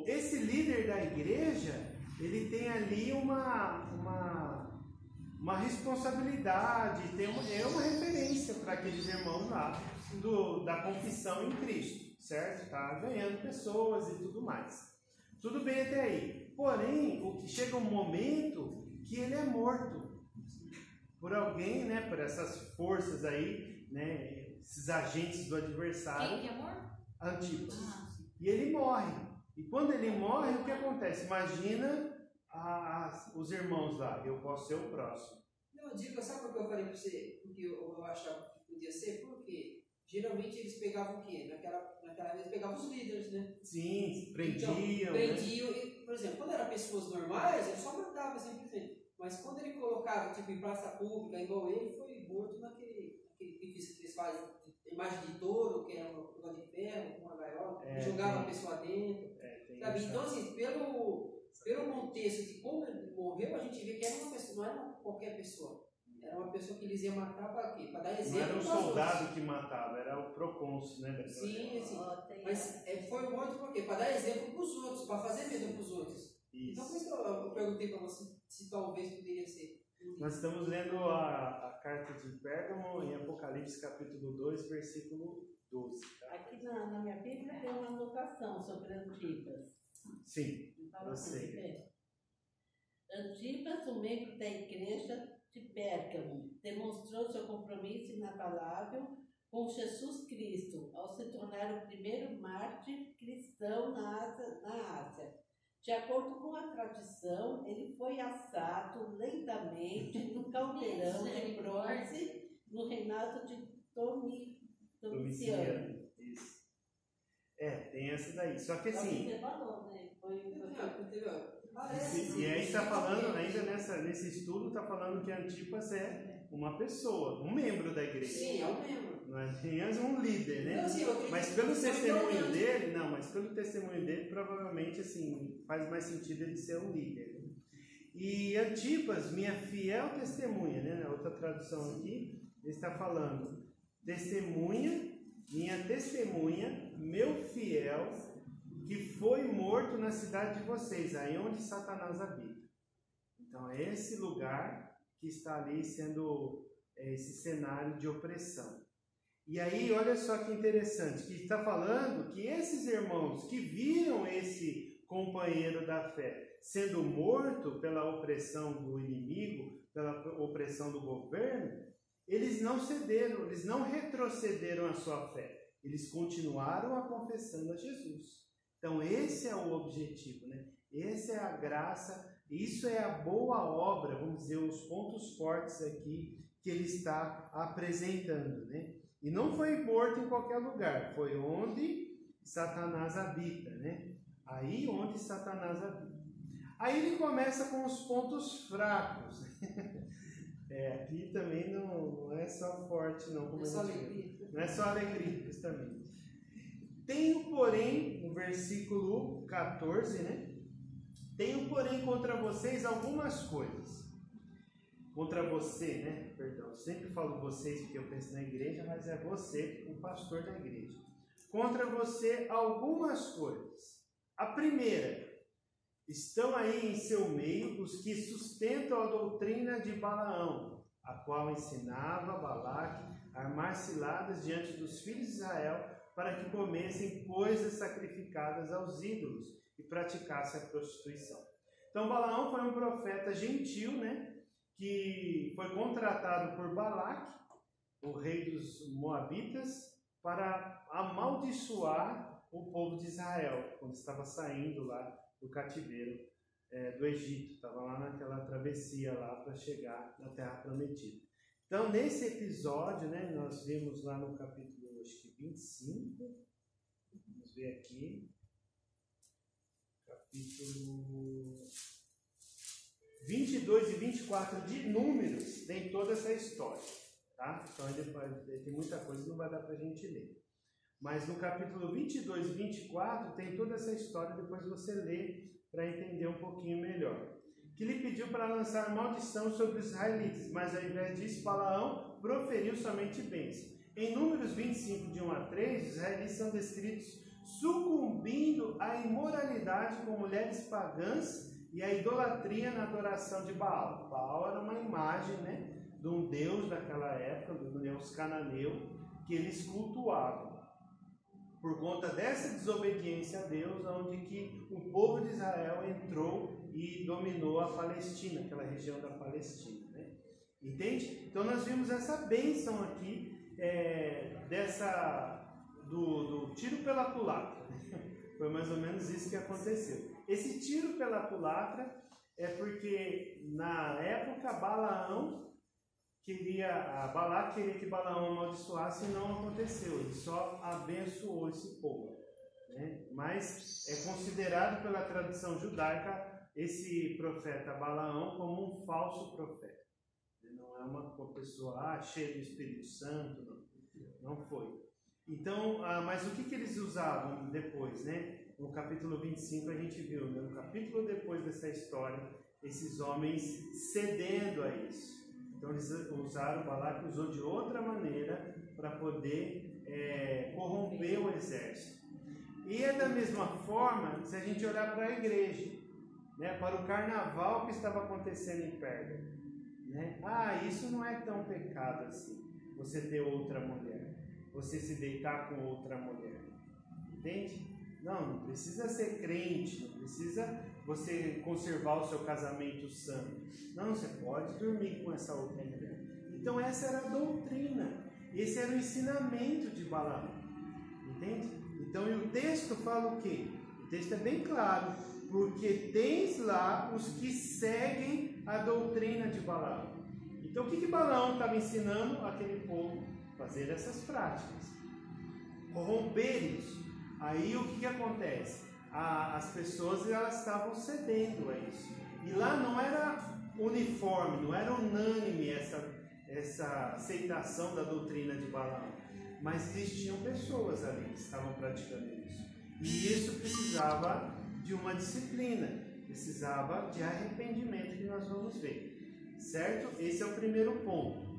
Esse líder da igreja, ele tem ali uma responsabilidade, é uma referência para aqueles irmãos lá da confissão em Cristo, certo? Está ganhando pessoas e tudo mais. Tudo bem até aí. Porém, chega um momento que ele é morto por alguém, né? Por essas forças aí, né? Esses agentes do adversário. Quem que é morto? Antipas. E ele morre. E quando ele morre, o que acontece? Imagina os irmãos lá. Eu posso ser o próximo. Não, diga, sabe por que eu falei para você? Porque eu achava que podia ser? Porque geralmente eles pegavam o quê? Naquela vez pegavam os líderes, né? Sim, prendiam. Então, prendiam. E, por exemplo, quando eram pessoas normais, ele só matava simplesmente. Mas quando ele colocava, tipo, em praça pública, igual ele, foi morto naquele edifício que eles fazem, imagem de touro, que é um lugar de ferro, com uma gaiola, jogava a pessoa dentro. Sabe? Então, assim, pelo contexto de como ele morreu, a gente vê que era uma pessoa, não era qualquer pessoa. Era uma pessoa que eles iam matar para quê? Para dar exemplo. Não era um soldado que matava, era o procônsul, né? Sim. Mas foi morto por quê? Para dar exemplo para os outros, para fazer medo para os outros. Isso. Então, por isso que eu perguntei para você se talvez poderia ser. Nós estamos lendo a carta de Pérgamo em Apocalipse capítulo 2, versículo 12. Tá? Aqui na minha Bíblia tem uma anotação sobre Antipas. Sim, eu sei. Antipas, um membro da igreja de Pérgamo, demonstrou seu compromisso inabalável com Jesus Cristo ao se tornar o primeiro mártir cristão na Ásia. De acordo com a tradição, ele foi assado lentamente no caldeirão de bronze no reinado de Domiciano. Isso. Tem essa daí. Só que assim. Você falou, né? E aí está falando, ainda nesse estudo, está falando que Antipas é uma pessoa, um membro da igreja. Sim, é um membro. Não é apenas um líder, né? Não, sim, mas pelo testemunho dele, provavelmente assim, faz mais sentido ele ser um líder. Né? E Antipas, minha fiel testemunha, né? Na outra tradução aqui, ele está falando minha testemunha, meu fiel, que foi morto na cidade de vocês, aí onde Satanás habita. Então é esse lugar que está ali sendo esse cenário de opressão. E aí, olha só que interessante, que está falando que esses irmãos que viram esse companheiro da fé sendo morto pela opressão do inimigo, pela opressão do governo, eles não cederam, eles não retrocederam a sua fé, eles continuaram a confessando a Jesus. Então esse é o objetivo, né? Essa é a graça, isso é a boa obra, vamos dizer, os pontos fortes aqui que ele está apresentando, né? E não foi morto em qualquer lugar, foi onde Satanás habita, né? Aí onde Satanás habita. Aí ele começa com os pontos fracos. Aqui também não é só forte, não. Como não é só alegria, justamente. Tenho, porém, no versículo 14, né? Tenho, porém, contra vocês algumas coisas. contra você, né? Perdão, eu sempre falo vocês porque eu penso na igreja, mas é você, o pastor da igreja. Contra você algumas coisas. A primeira, estão aí em seu meio os que sustentam a doutrina de Balaão, a qual ensinava Balaque a armar ciladas diante dos filhos de Israel para que comessem coisas sacrificadas aos ídolos e praticassem a prostituição. Então Balaão foi um profeta gentil, né? Que foi contratado por Balaque, o rei dos Moabitas, para amaldiçoar o povo de Israel, quando estava saindo lá do cativeiro do Egito. Estava lá naquela travessia lá para chegar na Terra Prometida. Então, nesse episódio, né, nós vimos lá no capítulo, acho que 25, vamos ver aqui, capítulo 22 e 24 de Números, tem toda essa história, tá? Então ele tem muita coisa que não vai dar para a gente ler. Mas no capítulo 22 e 24 tem toda essa história, depois você lê para entender um pouquinho melhor. Que lhe pediu para lançar maldição sobre os israelitas, mas ao invés disso, Balaão proferiu somente bênção. Em Números 25, de 1 a 3, os israelitas são descritos sucumbindo à imoralidade com mulheres pagãs e à idolatria na adoração de Baal. Baal era uma imagem, né, de um deus daquela época, do deus cananeu, que eles cultuavam. Por conta dessa desobediência a Deus, onde que o povo de Israel entrou e dominou a Palestina, aquela região da Palestina, né? Entende? Então nós vimos essa bênção aqui, do tiro pela culatra. Foi mais ou menos isso que aconteceu. Esse tiro pela culatra é porque na época Balaque queria que Balaão amaldiçoasse e não aconteceu. Ele só abençoou esse povo, né? Mas é considerado pela tradição judaica esse profeta Balaão como um falso profeta. Não é uma pessoa cheia do Espírito Santo, não foi. Então, mas o que eles usavam depois, né? No capítulo 25 a gente viu, né? No capítulo depois dessa história, esses homens cedendo a isso. Então eles usaram, Balaque usou de outra maneira para poder corromper o exército. E é da mesma forma se a gente olhar para a igreja, né? Para o carnaval que estava acontecendo em Pérgamo, né? Isso não é tão pecado assim, você ter outra mulher, você se deitar com outra mulher, entende? Não precisa ser crente, não precisa você conservar o seu casamento santo. Não, você pode dormir com essa outra mulher. Então essa era a doutrina, esse era o ensinamento de Balaão, entende? Então e o texto fala o quê? O texto é bem claro, porque tens lá os que seguem a doutrina de Balaão. Então o que Balaão estava ensinando aquele povo? Fazer essas práticas, corromper isso. Aí o que acontece? As pessoas elas estavam cedendo a isso. E lá não era uniforme, não era unânime essa aceitação da doutrina de Balaão. Mas existiam pessoas ali que estavam praticando isso. E isso precisava de uma disciplina, precisava de arrependimento, que nós vamos ver. Certo? Esse é o primeiro ponto.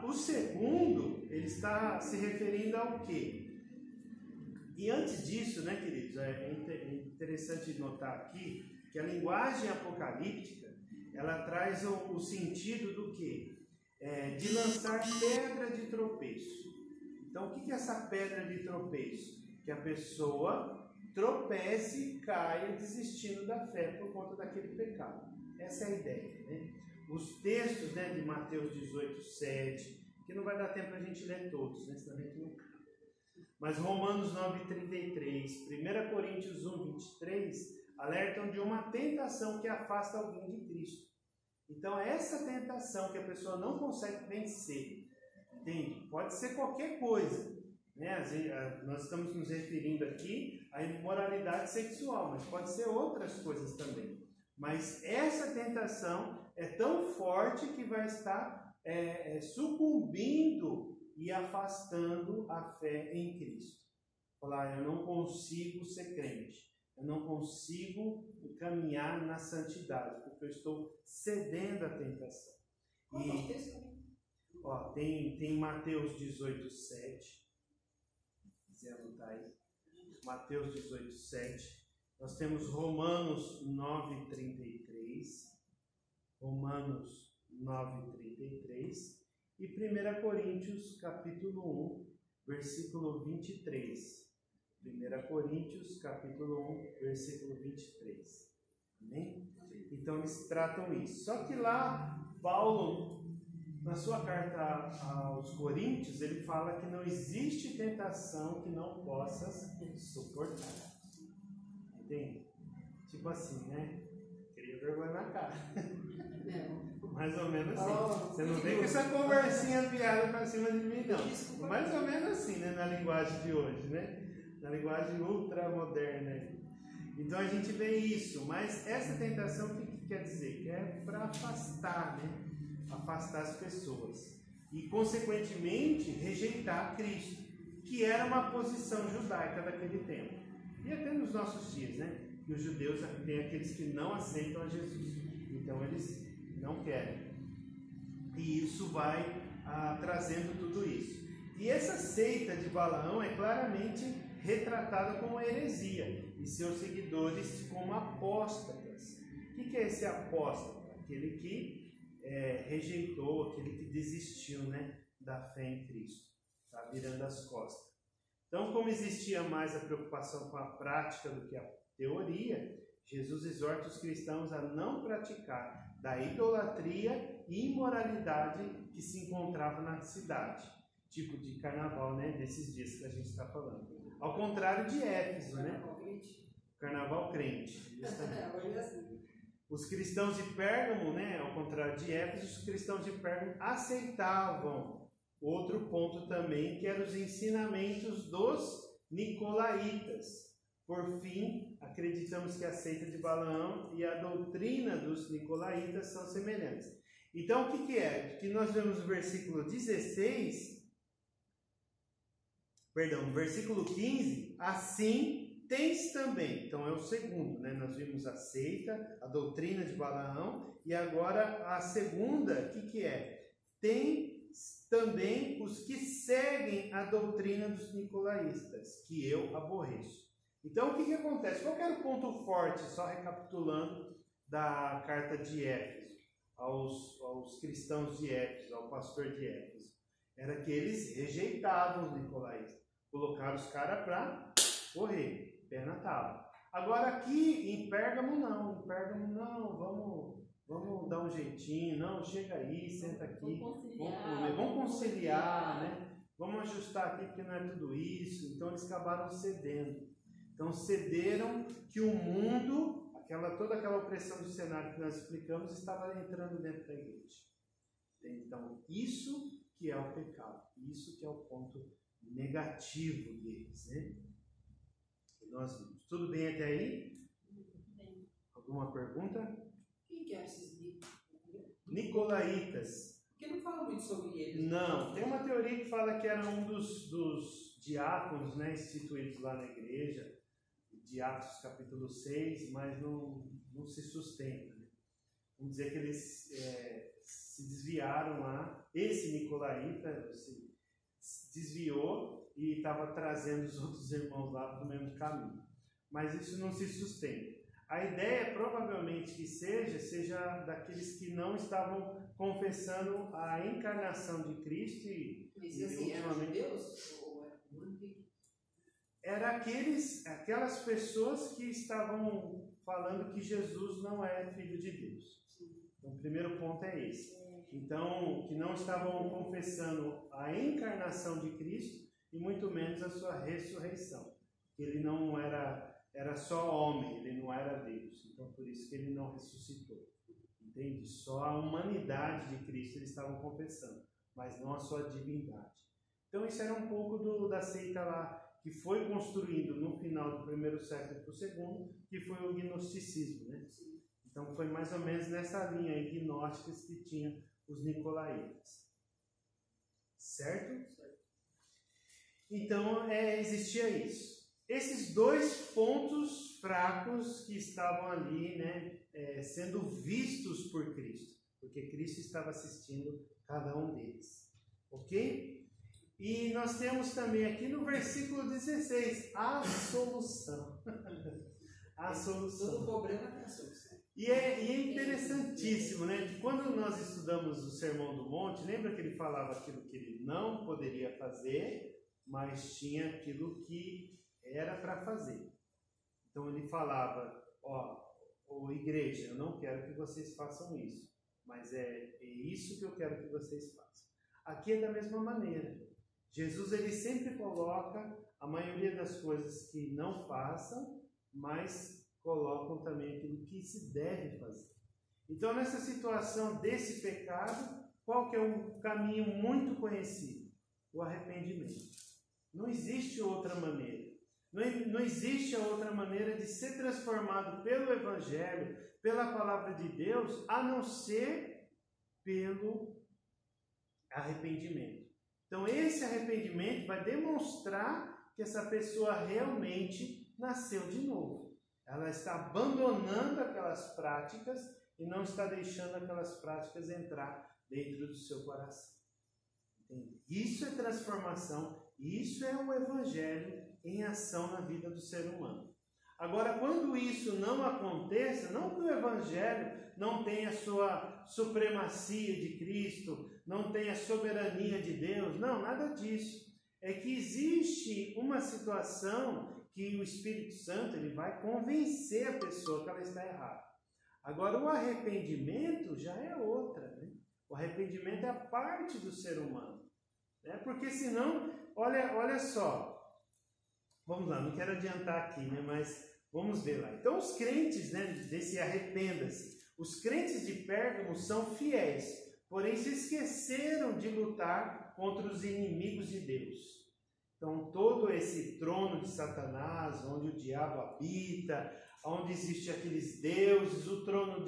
O segundo, ele está se referindo ao quê? E antes disso, né, queridos, é interessante notar aqui que a linguagem apocalíptica, ela traz o sentido do quê? De lançar pedra de tropeço. Então, o que é essa pedra de tropeço? Que a pessoa tropece e caia desistindo da fé por conta daquele pecado. Essa é a ideia, né? Os textos, né, de Mateus 18, 7, que não vai dar tempo para a gente ler todos, né, senão a gente não cabe. Mas Romanos 9, 33, 1 Coríntios 1, 23, alertam de uma tentação que afasta alguém de Cristo. Então é essa tentação que a pessoa não consegue vencer, entende? Pode ser qualquer coisa, né? Nós estamos nos referindo aqui à imoralidade sexual, mas pode ser outras coisas também. Mas essa tentação é tão forte que vai estar sucumbindo e afastando a fé em Cristo. Falar, eu não consigo ser crente, eu não consigo caminhar na santidade, porque eu estou cedendo à tentação. Tem Mateus 18:7. Se quiser anotar aí. Mateus 18:7. Nós temos Romanos 9:33. Romanos 9:33. E 1 Coríntios capítulo 1, versículo 23. 1 Coríntios capítulo 1, versículo 23. Amém? Então eles tratam isso. Só que lá, Paulo, na sua carta aos Coríntios, ele fala que não existe tentação que não possas suportar. Entende? Tipo assim, né? Queria vergonha na cara. Mais ou menos assim. Você não vem com essa conversinha piada pra cima de mim, não. Mais ou menos assim, né? Na linguagem de hoje, né? Na linguagem ultramoderna. Então a gente vê isso. Mas essa tentação, o que quer dizer? Que é para afastar, né? Afastar as pessoas. E, consequentemente, rejeitar Cristo, que era uma posição judaica daquele tempo. E até nos nossos dias, né? Que os judeus têm aqueles que não aceitam a Jesus. Então eles não querem. E isso vai trazendo tudo isso. E essa seita de Balaão é claramente retratada como heresia e seus seguidores como apóstatas. O que é esse apóstata? Aquele que rejeitou, aquele que desistiu, né, da fé em Cristo, está virando as costas. Então, como existia mais a preocupação com a prática do que a teoria, Jesus exorta os cristãos a não praticar da idolatria e imoralidade que se encontrava na cidade, tipo de carnaval, né, desses dias que a gente está falando. Ao contrário de Éfeso, né? Carnaval crente. Os cristãos de Pérgamo, né, ao contrário de Éfeso, os cristãos de Pérgamo aceitavam outro ponto também, que eram os ensinamentos dos nicolaítas. Por fim, acreditamos que a seita de Balaão e a doutrina dos nicolaítas são semelhantes. Então, o que é? Que nós vemos no versículo 16, no versículo 15, assim tens também. Então é o segundo, né? Nós vimos a seita, a doutrina de Balaão, e agora a segunda, o que é? Tem também os que seguem a doutrina dos nicolaístas, que eu aborreço. Então, o que acontece? Qual era o ponto forte, só recapitulando, da carta de Éfeso, aos cristãos de Éfeso, ao pastor de Éfeso? Era que eles rejeitavam os nicolaístas, colocaram os caras para correr, pé na tábua. Agora, aqui em Pérgamo, não. Em Pérgamo, não, vamos dar um jeitinho, não, chega aí, senta aqui, vamos conciliar, né? Vamos ajustar aqui porque não é tudo isso. Então eles acabaram cedendo. Então cederam que o mundo, toda aquela opressão do cenário que nós explicamos, estava entrando dentro da igreja. Então isso que é o pecado, isso que é o ponto negativo deles, né? E nós vimos. Tudo bem até aí? Alguma pergunta? Quem que é esses nicolaítas? Porque não fala muito sobre eles. Não, tem uma teoria que fala que era um dos diáconos, né, instituídos lá na igreja, de Atos capítulo 6, mas não se sustenta. Né? Vamos dizer que eles se desviaram lá, esse nicolaíta se desviou e estava trazendo os outros irmãos lá para o mesmo caminho. Mas isso não se sustenta. A ideia provavelmente que seja daqueles que não estavam confessando a encarnação de Cristo e assim, ultimamente... Deus? Era aquelas pessoas que estavam falando que Jesus não é filho de Deus. Então, o primeiro ponto é esse. Então, que não estavam confessando a encarnação de Cristo e muito menos a sua ressurreição. Ele não era só homem, ele não era Deus. Então, por isso que ele não ressuscitou. Entende? Só a humanidade de Cristo eles estavam confessando, mas não a sua divindade. Então, isso era um pouco da seita lá, que foi construído no final do primeiro século para o segundo, que foi o gnosticismo, né? Então, foi mais ou menos nessa linha aí, gnósticas, que tinha os nicolaítas. Certo? Então, existia isso. esses dois pontos fracos que estavam ali, né, sendo vistos por Cristo, porque Cristo estava assistindo cada um deles, ok? E nós temos também aqui no versículo 16 a solução. A solução. Todo problema tem a solução. E é interessantíssimo, né? Que quando nós estudamos o Sermão do Monte, lembra que ele falava aquilo que ele não poderia fazer, mas tinha aquilo que era para fazer. Então ele falava, igreja, eu não quero que vocês façam isso, mas é isso que eu quero que vocês façam. Aqui é da mesma maneira. Jesus ele sempre coloca a maioria das coisas que não façam, mas colocam também aquilo que se deve fazer. Então, nessa situação desse pecado, qual que é um caminho muito conhecido? O arrependimento. Não existe outra maneira. Não existe a outra maneira de ser transformado pelo Evangelho, pela Palavra de Deus, a não ser pelo arrependimento. Então, esse arrependimento vai demonstrar que essa pessoa realmente nasceu de novo. Ela está abandonando aquelas práticas e não está deixando aquelas práticas entrar dentro do seu coração. Entende? Isso é transformação, isso é o Evangelho em ação na vida do ser humano. Agora, quando isso não aconteça, não que o Evangelho não tenha sua supremacia de Cristo, não tenha soberania de Deus, não, nada disso. É que existe uma situação que o Espírito Santo ele vai convencer a pessoa que ela está errada. Agora, o arrependimento já é outra, né? O arrependimento é a parte do ser humano, né? Porque senão, olha só, vamos lá, não quero adiantar aqui, né? Mas vamos ver lá. Então, os crentes, né, desse arrependa-se, os crentes de Pérgamo são fiéis, porém se esqueceram de lutar contra os inimigos de Deus. Então, todo esse trono de Satanás, onde o diabo habita, onde existem aqueles deuses, o trono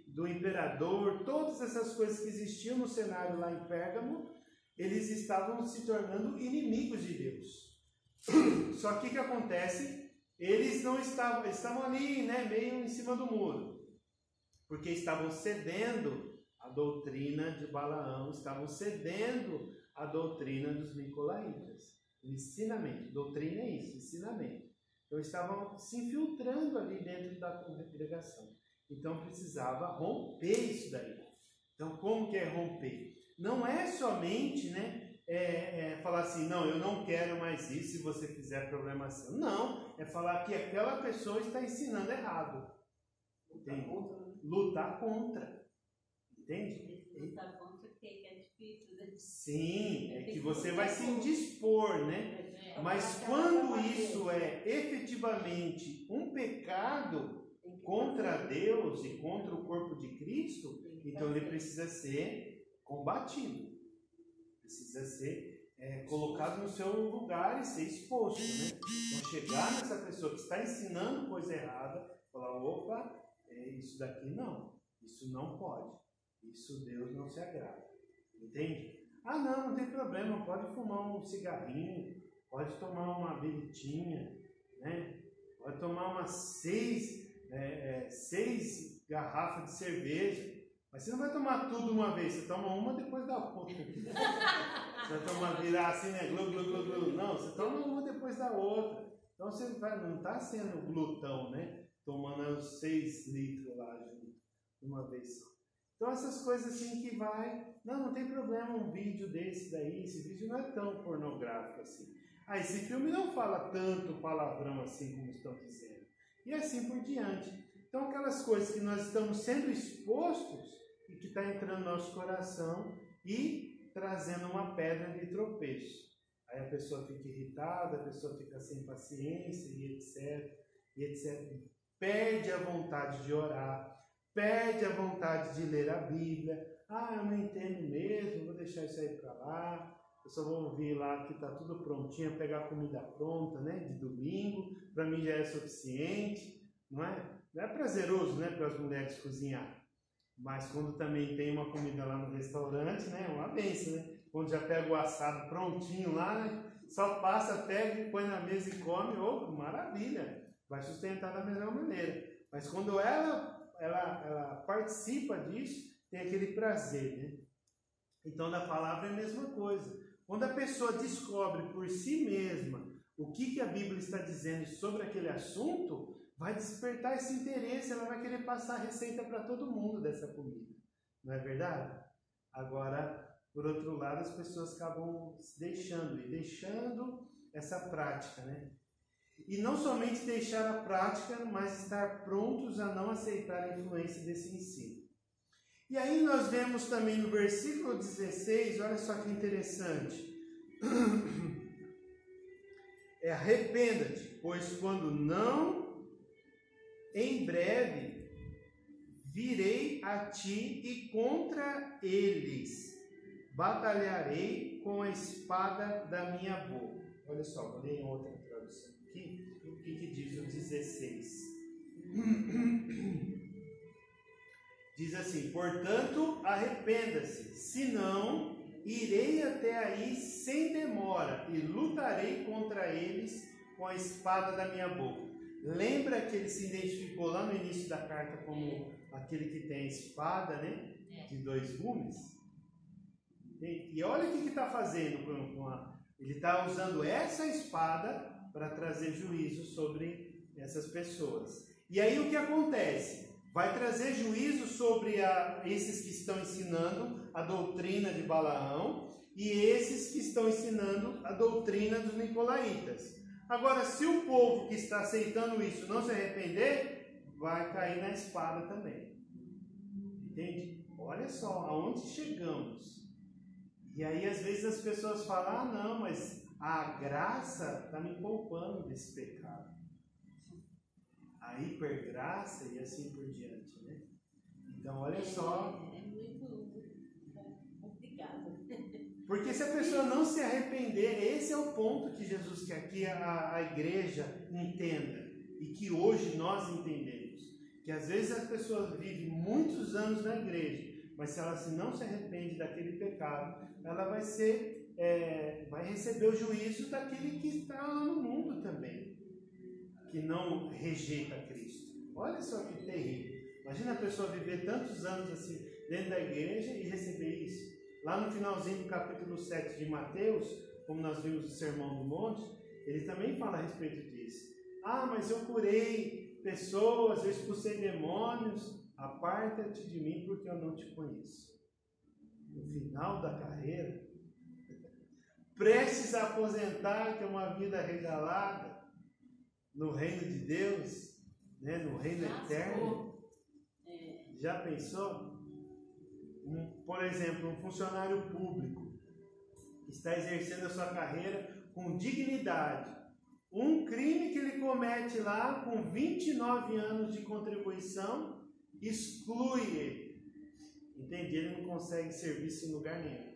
do imperador, todas essas coisas que existiam no cenário lá em Pérgamo, eles estavam se tornando inimigos de Deus. Só que o que acontece? Eles não estavam ali, né, meio em cima do muro, porque estavam cedendo à doutrina de Balaão, estavam cedendo à doutrina dos nicolaítas. O ensinamento, doutrina é isso, ensinamento. Então estavam se infiltrando ali dentro da congregação. Então precisava romper isso daí. Então como que é romper? Não é somente, né, falar assim, não, eu não quero mais isso, se você fizer problema seu. Não, é falar que aquela pessoa está ensinando errado. Entende? Lutar contra. Entende? Lutar contra que é difícil, né? Sim, é que você vai se indispor, né? Mas quando isso é efetivamente um pecado contra Deus e contra o corpo de Cristo, então ele precisa ser combatido. Precisa ser colocado no seu lugar e ser exposto, né? Então chegar nessa pessoa que está ensinando coisa errada, falar, opa, isso daqui não, isso não pode, isso Deus não se agrada. Entende? Ah, não tem problema, pode fumar um cigarrinho, pode tomar uma biritinha, né? Pode tomar umas 6 garrafas de cerveja, mas você não vai tomar tudo uma vez, você toma uma depois da outra. Você vai virar assim, né? Glu, glu, glu, glu. Não, você toma uma depois da outra. Então você não está sendo glutão, né? Tomando 6 litros lá de uma vez só. Então essas coisas assim que não tem problema um vídeo desse daí, esse vídeo não é tão pornográfico assim. Ah, esse filme não fala tanto palavrão assim como estão dizendo. E assim por diante. Então aquelas coisas que nós estamos sendo expostos e que está entrando no nosso coração e trazendo uma pedra de tropeço. Aí a pessoa fica irritada, a pessoa fica sem paciência e etc. E etc. Perde a vontade de orar. Perde a vontade de ler a Bíblia. Ah, eu não entendo mesmo, vou deixar isso aí para lá. Eu só vou ouvir lá que está tudo prontinho, pegar a comida pronta, né, de domingo. Para mim já é suficiente, não é? Não é prazeroso, né, para as mulheres cozinhar. Mas quando também tem uma comida lá no restaurante, né, é uma bênção, né? quando já pega o assado prontinho lá, né? Só passa, pega e põe na mesa e come, maravilha, vai sustentar da melhor maneira. Mas quando ela participa disso, tem aquele prazer, né? Então, da palavra é a mesma coisa. Quando a pessoa descobre por si mesma o que a Bíblia está dizendo sobre aquele assunto, vai despertar esse interesse, ela vai querer passar a receita para todo mundo dessa comida. Não é verdade? Agora, por outro lado, as pessoas acabam se deixando essa prática, né? E não somente deixar a prática, mas estar prontos a não aceitar a influência desse ensino. E aí nós vemos também no versículo 16, olha só que interessante. Arrependa-te, pois quando não, em breve virei a ti e contra eles batalharei com a espada da minha boca. Olha só, vou ler em outra tradução aqui, o que diz o 16. Diz assim: portanto, arrependa-se, senão irei até aí sem demora e lutarei contra eles com a espada da minha boca. Lembra que ele se identificou lá no início da carta como aquele que tem a espada, né? De 2 gumes. E olha o que está fazendo. Ele está usando essa espada para trazer juízo sobre essas pessoas. E aí o que acontece? Vai trazer juízo sobre esses que estão ensinando a doutrina de Balaão e esses que estão ensinando a doutrina dos nicolaítas. Agora, se o povo que está aceitando isso não se arrepender, vai cair na espada também. Entende? Olha só, aonde chegamos. E aí, às vezes, as pessoas falam: não, mas a graça está me poupando desse pecado. A hipergraça e assim por diante, né? Então, olha só. É muito complicado. Porque se a pessoa não se arrepender, esse é o ponto que Jesus quer que a igreja entenda. E que hoje nós entendemos. Que às vezes as pessoas vivem muitos anos na igreja, mas se ela não se arrepende daquele pecado, ela vai receber o juízo daquele que está lá no mundo também, que não rejeita Cristo. Olha só que terrível. Imagina a pessoa viver tantos anos assim dentro da igreja e receber isso. Lá no finalzinho do capítulo 7 de Mateus, como nós vimos no Sermão do Monte, ele também fala a respeito disso. Ah, mas eu curei pessoas, eu expulsei demônios. Aparta-te de mim porque eu não te conheço. No final da carreira, prestes a aposentar, ter uma vida regalada no reino de Deus, né, no reino eterno. Já pensou? Por exemplo, um funcionário público que está exercendo a sua carreira com dignidade. Um crime que ele comete lá com 29 anos de contribuição exclui ele. Entende? Ele não consegue serviço em lugar nenhum.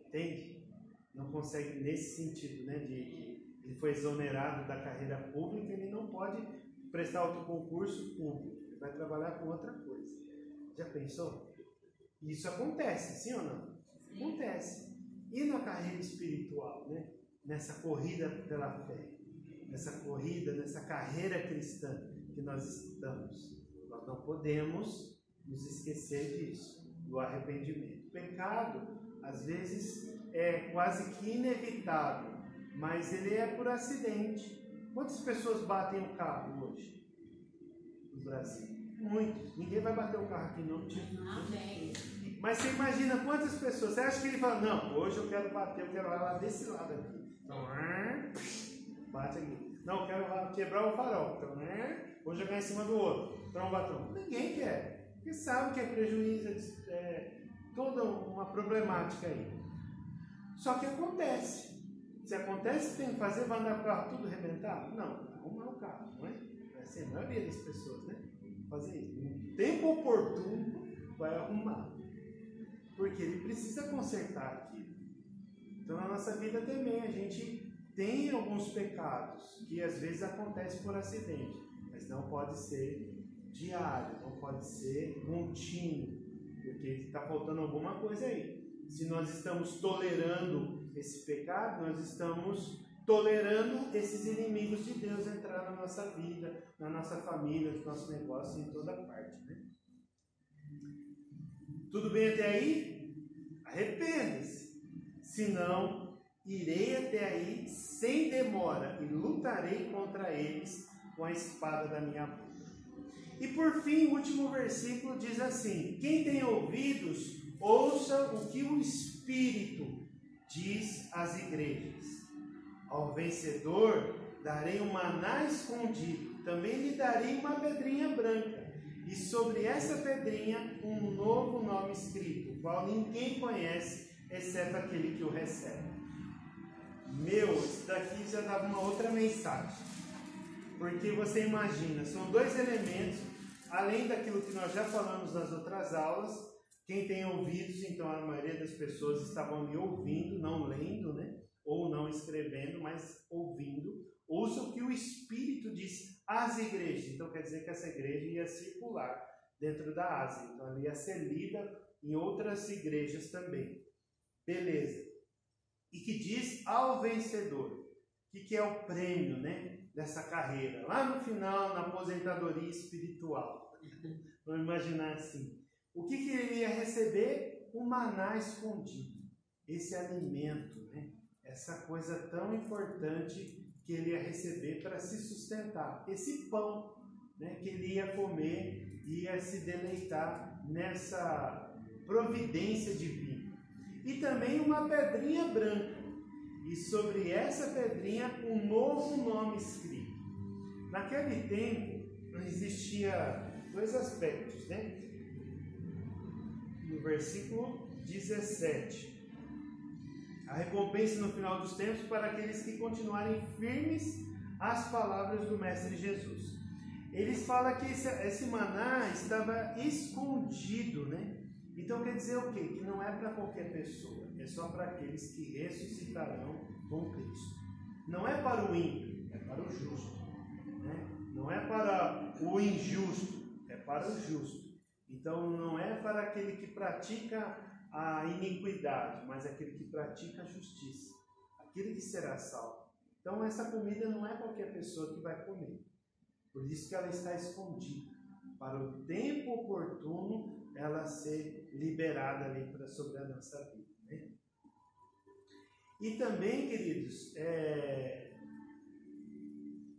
Entende? Não consegue nesse sentido, né? Ele foi exonerado da carreira pública, ele não pode prestar outro concurso público. Ele vai trabalhar com outra coisa. Já pensou? Isso acontece, sim ou não? Acontece. E na carreira espiritual, né? Nessa corrida pela fé, nessa corrida, nessa carreira cristã que nós estamos, nós não podemos nos esquecer disso, do arrependimento. O pecado, às vezes, é quase que inevitável, mas ele é por acidente. Quantas pessoas batem o carro hoje no Brasil? Muitos. Ninguém vai bater o carro aqui não, tipo. Amém. Mas você imagina quantas pessoas. Você acha que ele fala: não, hoje eu quero bater, eu quero lá desse lado aqui. Então, bate aqui. Não, eu quero quebrar o farol. Então, vou jogar em cima do outro. Trombadão. Ninguém quer. Porque sabe que é prejuízo, toda uma problemática aí. Só que acontece. Se acontece, tem que fazer, vai andar com o carro tudo arrebentado? Não, arrumar o carro, não é? Vai ser a maioria das pessoas, né? Fazer isso. No tempo oportuno, vai arrumar. Porque ele precisa consertar aquilo. Então, na nossa vida também, a gente tem alguns pecados que às vezes acontecem por acidente, mas não pode ser diário, não pode ser contínuo, porque está faltando alguma coisa aí. Se nós estamos tolerando esse pecado, nós estamos tolerando esses inimigos de Deus entrar na nossa vida, na nossa família, nos nossos negócios, em toda parte, né? Tudo bem até aí? Arrependa-se. Senão, irei até aí sem demora e lutarei contra eles com a espada da minha boca. E por fim, o último versículo diz assim: quem tem ouvidos, ouça o que o Espírito diz às igrejas. Ao vencedor darei um maná escondido, também lhe darei uma pedrinha branca, e sobre essa pedrinha um novo nome escrito, o qual ninguém conhece, exceto aquele que o recebe. Isso daqui já dava uma outra mensagem. Porque você imagina, são dois elementos, além daquilo que nós já falamos nas outras aulas. Quem tem ouvidos, então a maioria das pessoas estavam me ouvindo, não lendo, né? Ou não escrevendo, mas ouvindo. Ouça o que o Espírito diz às igrejas. Então quer dizer que essa igreja ia circular dentro da Ásia. Então ela ia ser lida em outras igrejas também. Beleza. E que diz ao vencedor. O que é o prêmio, né, dessa carreira? Lá no final, na aposentadoria espiritual. Vamos imaginar assim. O que ele ia receber? Um maná escondido. Esse alimento, né? Essa coisa tão importante que ele ia receber para se sustentar. Esse pão, né, que ele ia comer, ia se deleitar nessa providência divina. E também uma pedrinha branca. E sobre essa pedrinha um novo nome escrito. Naquele tempo existia dois aspectos, né? No versículo 17. A recompensa no final dos tempos para aqueles que continuarem firmes às palavras do Mestre Jesus. Eles falam que esse maná estava escondido, né? Então quer dizer o quê? Que não é para qualquer pessoa, é só para aqueles que ressuscitarão com Cristo. Não é para o ímpio, é para o justo, né? Não é para o injusto, é para o justo. Então não é para aquele que pratica a iniquidade, mas aquele que pratica a justiça, aquele que será salvo. Então essa comida não é qualquer pessoa que vai comer, por isso que ela está escondida, para o tempo oportuno ela ser liberada ali sobre a nossa vida, né? E também, queridos,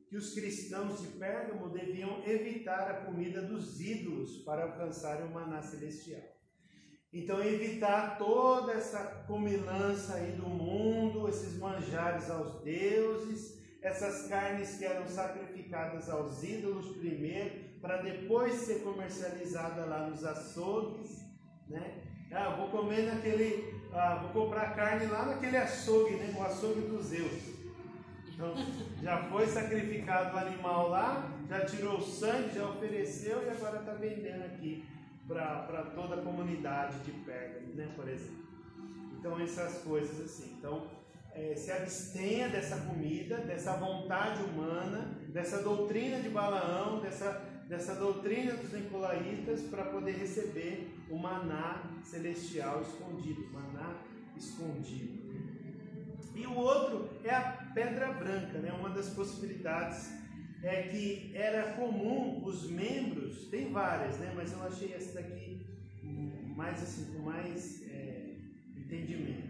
que os cristãos de Pérgamo deviam evitar a comida dos ídolos para alcançarem o maná celestial. Então, evitar toda essa comilança aí do mundo, esses manjares aos deuses, essas carnes que eram sacrificadas aos ídolos primeiro, para depois ser comercializada lá nos açougues, né? Vou comer vou comprar carne lá naquele açougue, né? O açougue dos Zeus. Então, já foi sacrificado o animal lá, já tirou o sangue, já ofereceu e agora está vendendo aqui para toda a comunidade de Pérgamo, né, por exemplo. Então, essas coisas assim. Então, se abstenha dessa comida, dessa vontade humana, dessa doutrina de Balaão, dessa doutrina dos nicolaítas, para poder receber o maná celestial escondido, maná escondido. E o outro é a pedra branca, né? Uma das possibilidades é que era comum os membros, tem várias, né? Mas eu achei essa daqui mais assim, com mais entendimento,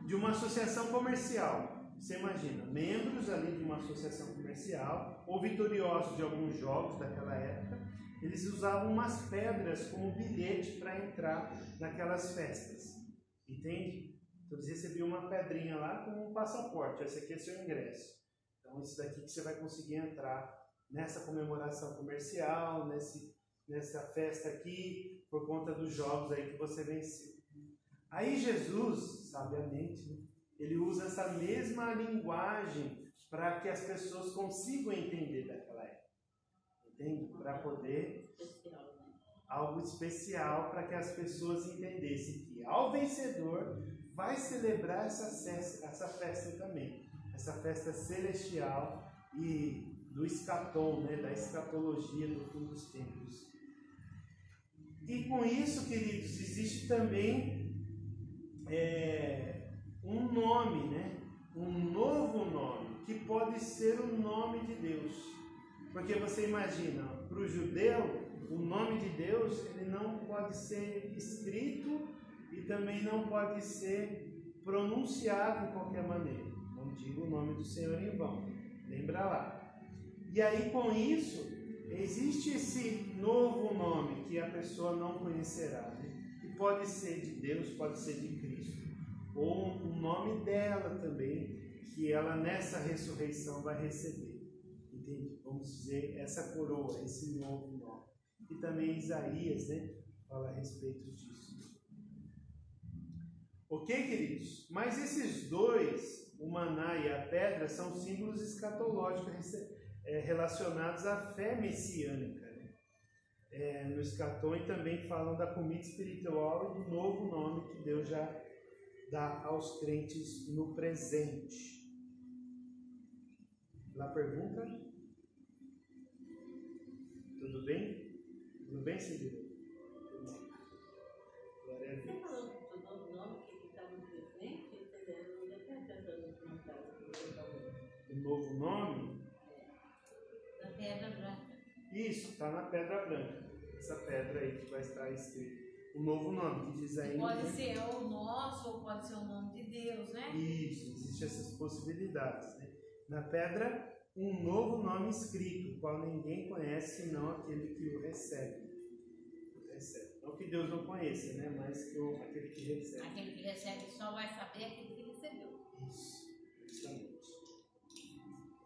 de uma associação comercial. Você imagina, membros ali de uma associação comercial, ou vitoriosos de alguns jogos daquela época, eles usavam umas pedras como bilhete para entrar naquelas festas, entende? Então eles recebiam uma pedrinha lá como um passaporte, esse aqui é seu ingresso. Então isso daqui que você vai conseguir entrar nessa comemoração comercial, nessa festa aqui, por conta dos jogos aí que você venceu. Aí Jesus, sabiamente, ele usa essa mesma linguagem para que as pessoas consigam entender daquela época. Entende? Para poder... algo especial para que as pessoas entendessem que ao vencedor vai celebrar essa festa também. Essa festa celestial e do escatom, né? Da escatologia do fim dos tempos. E com isso, queridos, existe também um nome, né? Um novo nome, que pode ser o nome de Deus. Porque você imagina, para o judeu, o nome de Deus ele não pode ser escrito e também não pode ser pronunciado de qualquer maneira. Não digo o nome do Senhor em vão. Lembra lá. E aí com isso, existe esse novo nome que a pessoa não conhecerá, né? Que pode ser de Deus, pode ser de Cristo. Ou o nome dela também, que ela nessa ressurreição vai receber. Entende? Vamos dizer, essa coroa, esse novo nome. E também Isaías, né, fala a respeito disso. Ok, queridos? Mas esses dois, o maná e a pedra, são símbolos escatológicos relacionados à fé messiânica. Né? No escatom e também falam da comida espiritual e do novo nome que Deus já dá aos crentes no presente. Lá pergunta? Tudo bem? Tudo bem, Cidinha? Glória a Você Deus. falou do novo nome que está no presente, eu não deu para pensar no comentário que você falou. O novo nome? Da pedra branca. Isso, está na pedra branca. Essa pedra aí que vai estar escrito. O novo nome, que diz aí. Pode ser o nosso ou pode ser o nome de Deus, né? Isso, existem essas possibilidades. Né? Na pedra, um novo nome escrito, o qual ninguém conhece, senão aquele que o recebe. Não que Deus não conheça, né? Mas que aquele que recebe. Aquele que recebe só vai saber aquele que recebeu. Isso, justamente.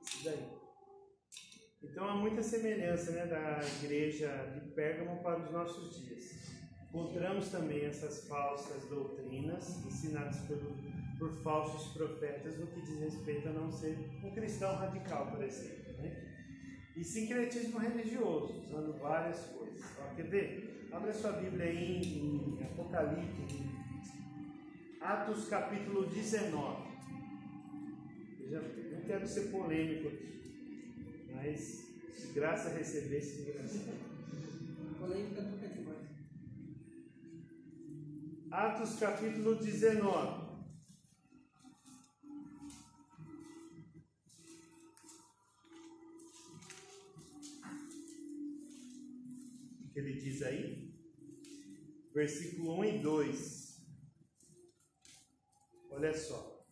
Isso daí. Então há muita semelhança, né, da igreja de Pérgamo para os nossos dias. Encontramos também essas falsas doutrinas ensinadas por falsos profetas no que diz respeito a não ser um cristão radical, por exemplo. Né? E sincretismo religioso, usando várias coisas. Ó, quer ver? Abra sua Bíblia aí em Apocalipse, Atos capítulo 19. Eu não quero ser polêmico aqui, mas de graça recebesse de graça. Polêmica nunca é demais. Atos capítulo 19. O que ele diz aí? Versículo 1 e 2. Olha só.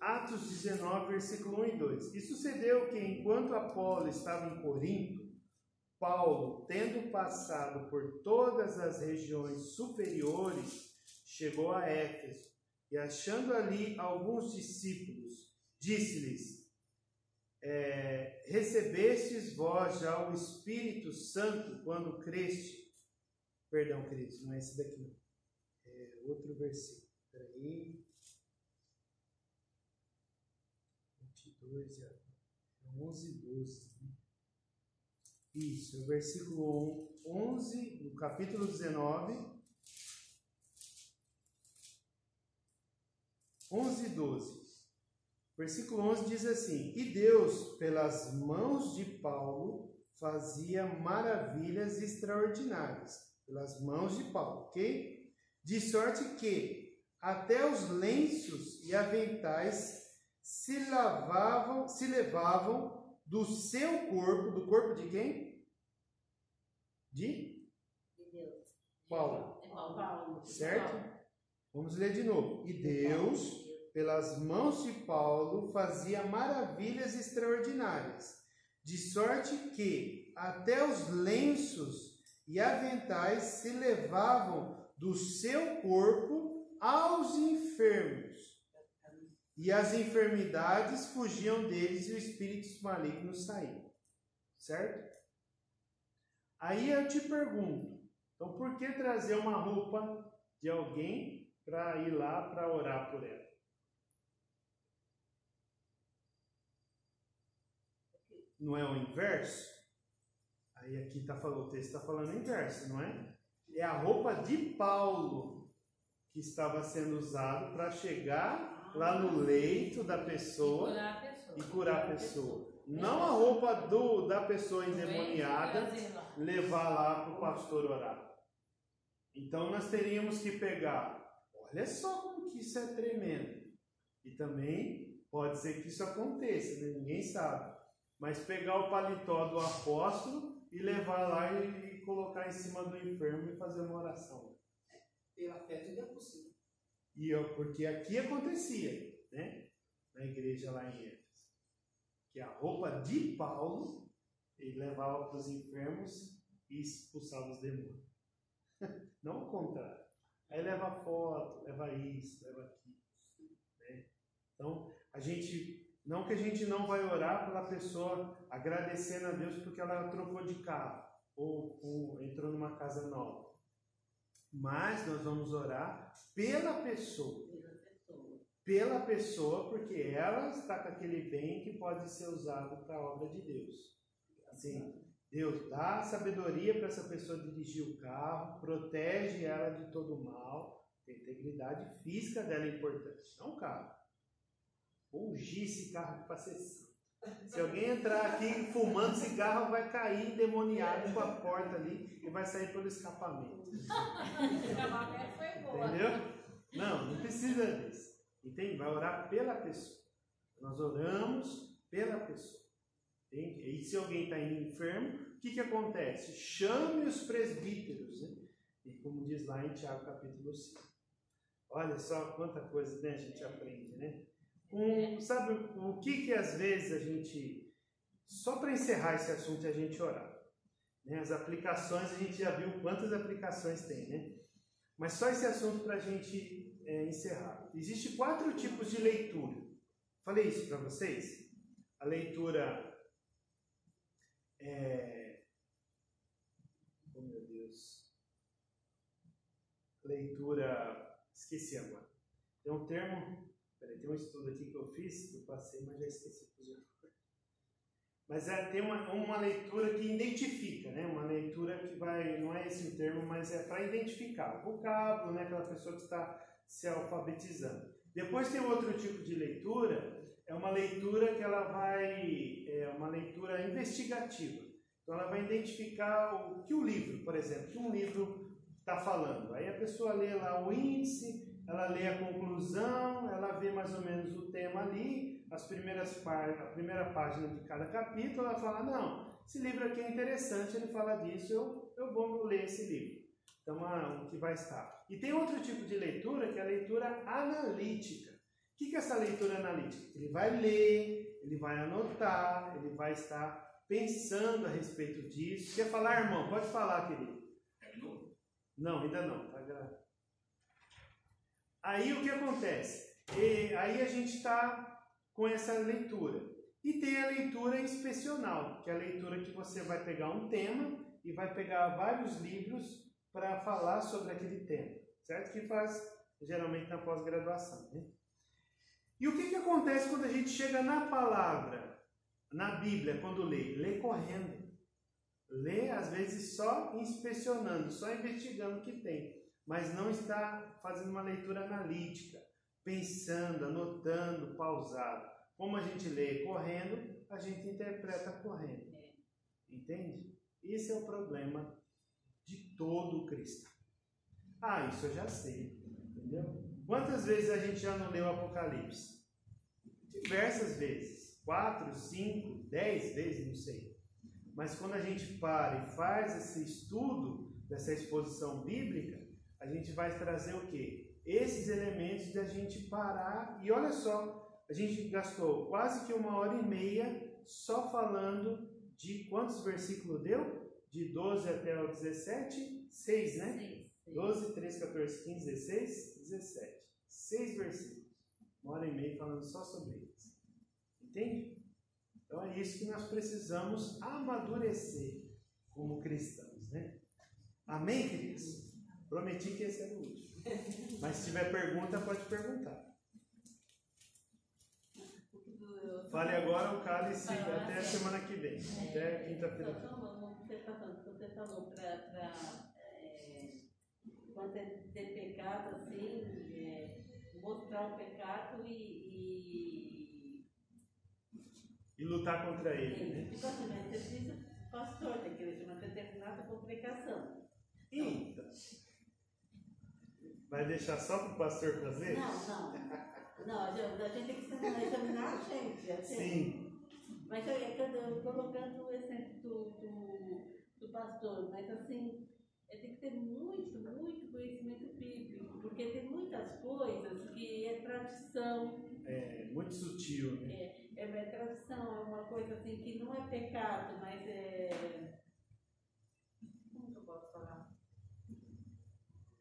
Atos 19, versículo 1 e 2. E sucedeu que, enquanto Apolo estava em Corinto, Paulo, tendo passado por todas as regiões superiores, chegou a Éfeso, e achando ali alguns discípulos, disse-lhes: recebestes vós já o Espírito Santo quando creste? Perdão, queridos, não é esse daqui não. É outro versículo. Espera aí. 22, 11 e 12. Isso, o versículo 11, no capítulo 19, 11 e 12. Versículo 11 diz assim: E Deus, pelas mãos de Paulo, fazia maravilhas extraordinárias. Pelas mãos de Paulo, ok? De sorte que até os lenços e aventais se levavam do seu corpo, do corpo de quem? De Deus. Paulo. É Paulo. Certo? Vamos ler de novo. E Deus, pelas mãos de Paulo, fazia maravilhas extraordinárias, de sorte que até os lenços e aventais se levavam do seu corpo aos enfermos, e as enfermidades fugiam deles e os espíritos malignos saíam. Certo? Aí eu te pergunto, então por que trazer uma roupa de alguém para ir lá para orar por ela? Não é o inverso? Aí aqui o texto está falando o inverso, não é? É a roupa de Paulo que estava sendo usado para chegar lá no leito da pessoa e curar a pessoa. Não a roupa da pessoa endemoniada levar lá para o pastor orar. Então nós teríamos que pegar, Olha só como que isso é tremendo. E também pode ser que isso aconteça, né? Ninguém sabe. Mas pegar o paletó do apóstolo e levar lá e colocar em cima do enfermo e fazer uma oração. Pela fé tudo é possível. Porque aqui acontecia, né? Na igreja lá em Éfeso, que a roupa de Paulo ele levava para os enfermos e expulsava os demônios. Não o contrário. Aí leva foto, leva isso, leva aquilo. Né? Então, não que a gente não vai orar pela pessoa agradecendo a Deus porque ela trocou de carro ou entrou numa casa nova. Mas nós vamos orar pela pessoa. Pela pessoa, porque ela está com aquele bem que pode ser usado para a obra de Deus. Assim, Deus dá sabedoria para essa pessoa dirigir o carro, protege ela de todo mal, a integridade física dela é importante, não o carro. Ungir esse carro para ser santo. Se alguém entrar aqui fumando cigarro, vai cair endemoniado com a porta ali e vai sair pelo escapamento. Entendeu? Não precisa disso. Entende? Vai orar pela pessoa. Nós oramos pela pessoa. Entende? E se alguém está enfermo, o que acontece? Chame os presbíteros. Né? E como diz lá em Tiago capítulo 5. Olha só quanta coisa, né, a gente aprende, né? Sabe o que às vezes a gente... Só para encerrar esse assunto, a gente orar. Né? As aplicações, a gente já viu quantas aplicações tem, né? Mas só esse assunto para a gente encerrar. Existem 4 tipos de leitura. Falei isso para vocês? A leitura... Oh, meu Deus. Leitura... Esqueci agora. Tem um termo... Peraí, tem um estudo aqui que eu fiz, que eu passei, mas já esqueci. Mas tem uma leitura que identifica, né? Uma leitura que vai... Não é esse o termo, mas é para identificar. O vocábulo, né? Aquela pessoa que está se alfabetizando. Depois tem outro tipo de leitura, é uma leitura que ela vai... É uma leitura investigativa. Então ela vai identificar o que o livro, por exemplo, que um livro está falando. Aí a pessoa lê lá o índice, ela lê a conclusão, ela vê mais ou menos o tema ali, a primeira página de cada capítulo, ela fala, não, esse livro aqui é interessante, ele fala disso, eu vou ler esse livro. Então, o que vai estar. E tem outro tipo de leitura, que é a leitura analítica. O que é essa leitura analítica? Ele vai ler, ele vai anotar, ele vai estar pensando a respeito disso. Quer falar, irmão? Pode falar, querido. Não, ainda não. Tá gravado. Aí o que acontece? Aí a gente está com essa leitura. E tem a leitura inspecional, que é a leitura que você vai pegar um tema e vai pegar vários livros para falar sobre aquele tema. Certo? Que faz geralmente na pós-graduação. Né? E o que acontece quando a gente chega na palavra, na Bíblia, quando lê? Lê correndo. Lê, às vezes, só inspecionando, só investigando o que tem. Mas não está fazendo uma leitura analítica, pensando, anotando, pausado. Como a gente lê correndo, a gente interpreta correndo. Entende? Esse é o problema de todo cristão. Ah, isso eu já sei. Entendeu? Quantas vezes a gente já não leu o Apocalipse? Diversas vezes. 4, 5, 10 vezes, não sei. Mas quando a gente para e faz esse estudo dessa exposição bíblica, a gente vai trazer o quê? Esses elementos de a gente parar. E olha só, a gente gastou quase que 1h30 só falando de quantos versículos deu? De 12 até o 17? 6, né? 6. 12, 13, 14, 15, 16, 17. 6 versículos. 1h30 falando só sobre eles. Entende? Então é isso que nós precisamos amadurecer como cristãos, né? Amém, queridos? Prometi que esse era o último. Mas se tiver pergunta, pode perguntar. Fale agora o cálice até a semana que vem. Até quinta-feira. Você falou quando ter pecado, assim, mostrar o pecado e lutar contra ele, né? Tipo assim, mas você precisa pastor da igreja, uma determinada complicação. Então, Vai deixar só para o pastor fazer? Não, a gente tem que examinar a gente. Sim. Mas eu colocando o exemplo do pastor, mas assim, tem que ter muito, muito conhecimento bíblico, porque tem muitas coisas que é tradição. É muito sutil, né? É tradição, é uma coisa assim que não é pecado, mas é. Como que eu posso falar?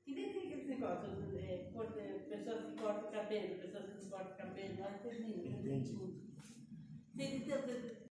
Que nem tem aquele negócio, pessoas que cortam o cabelo, pessoas que não cortam o cabelo, não é terrível. Entendi. Se ele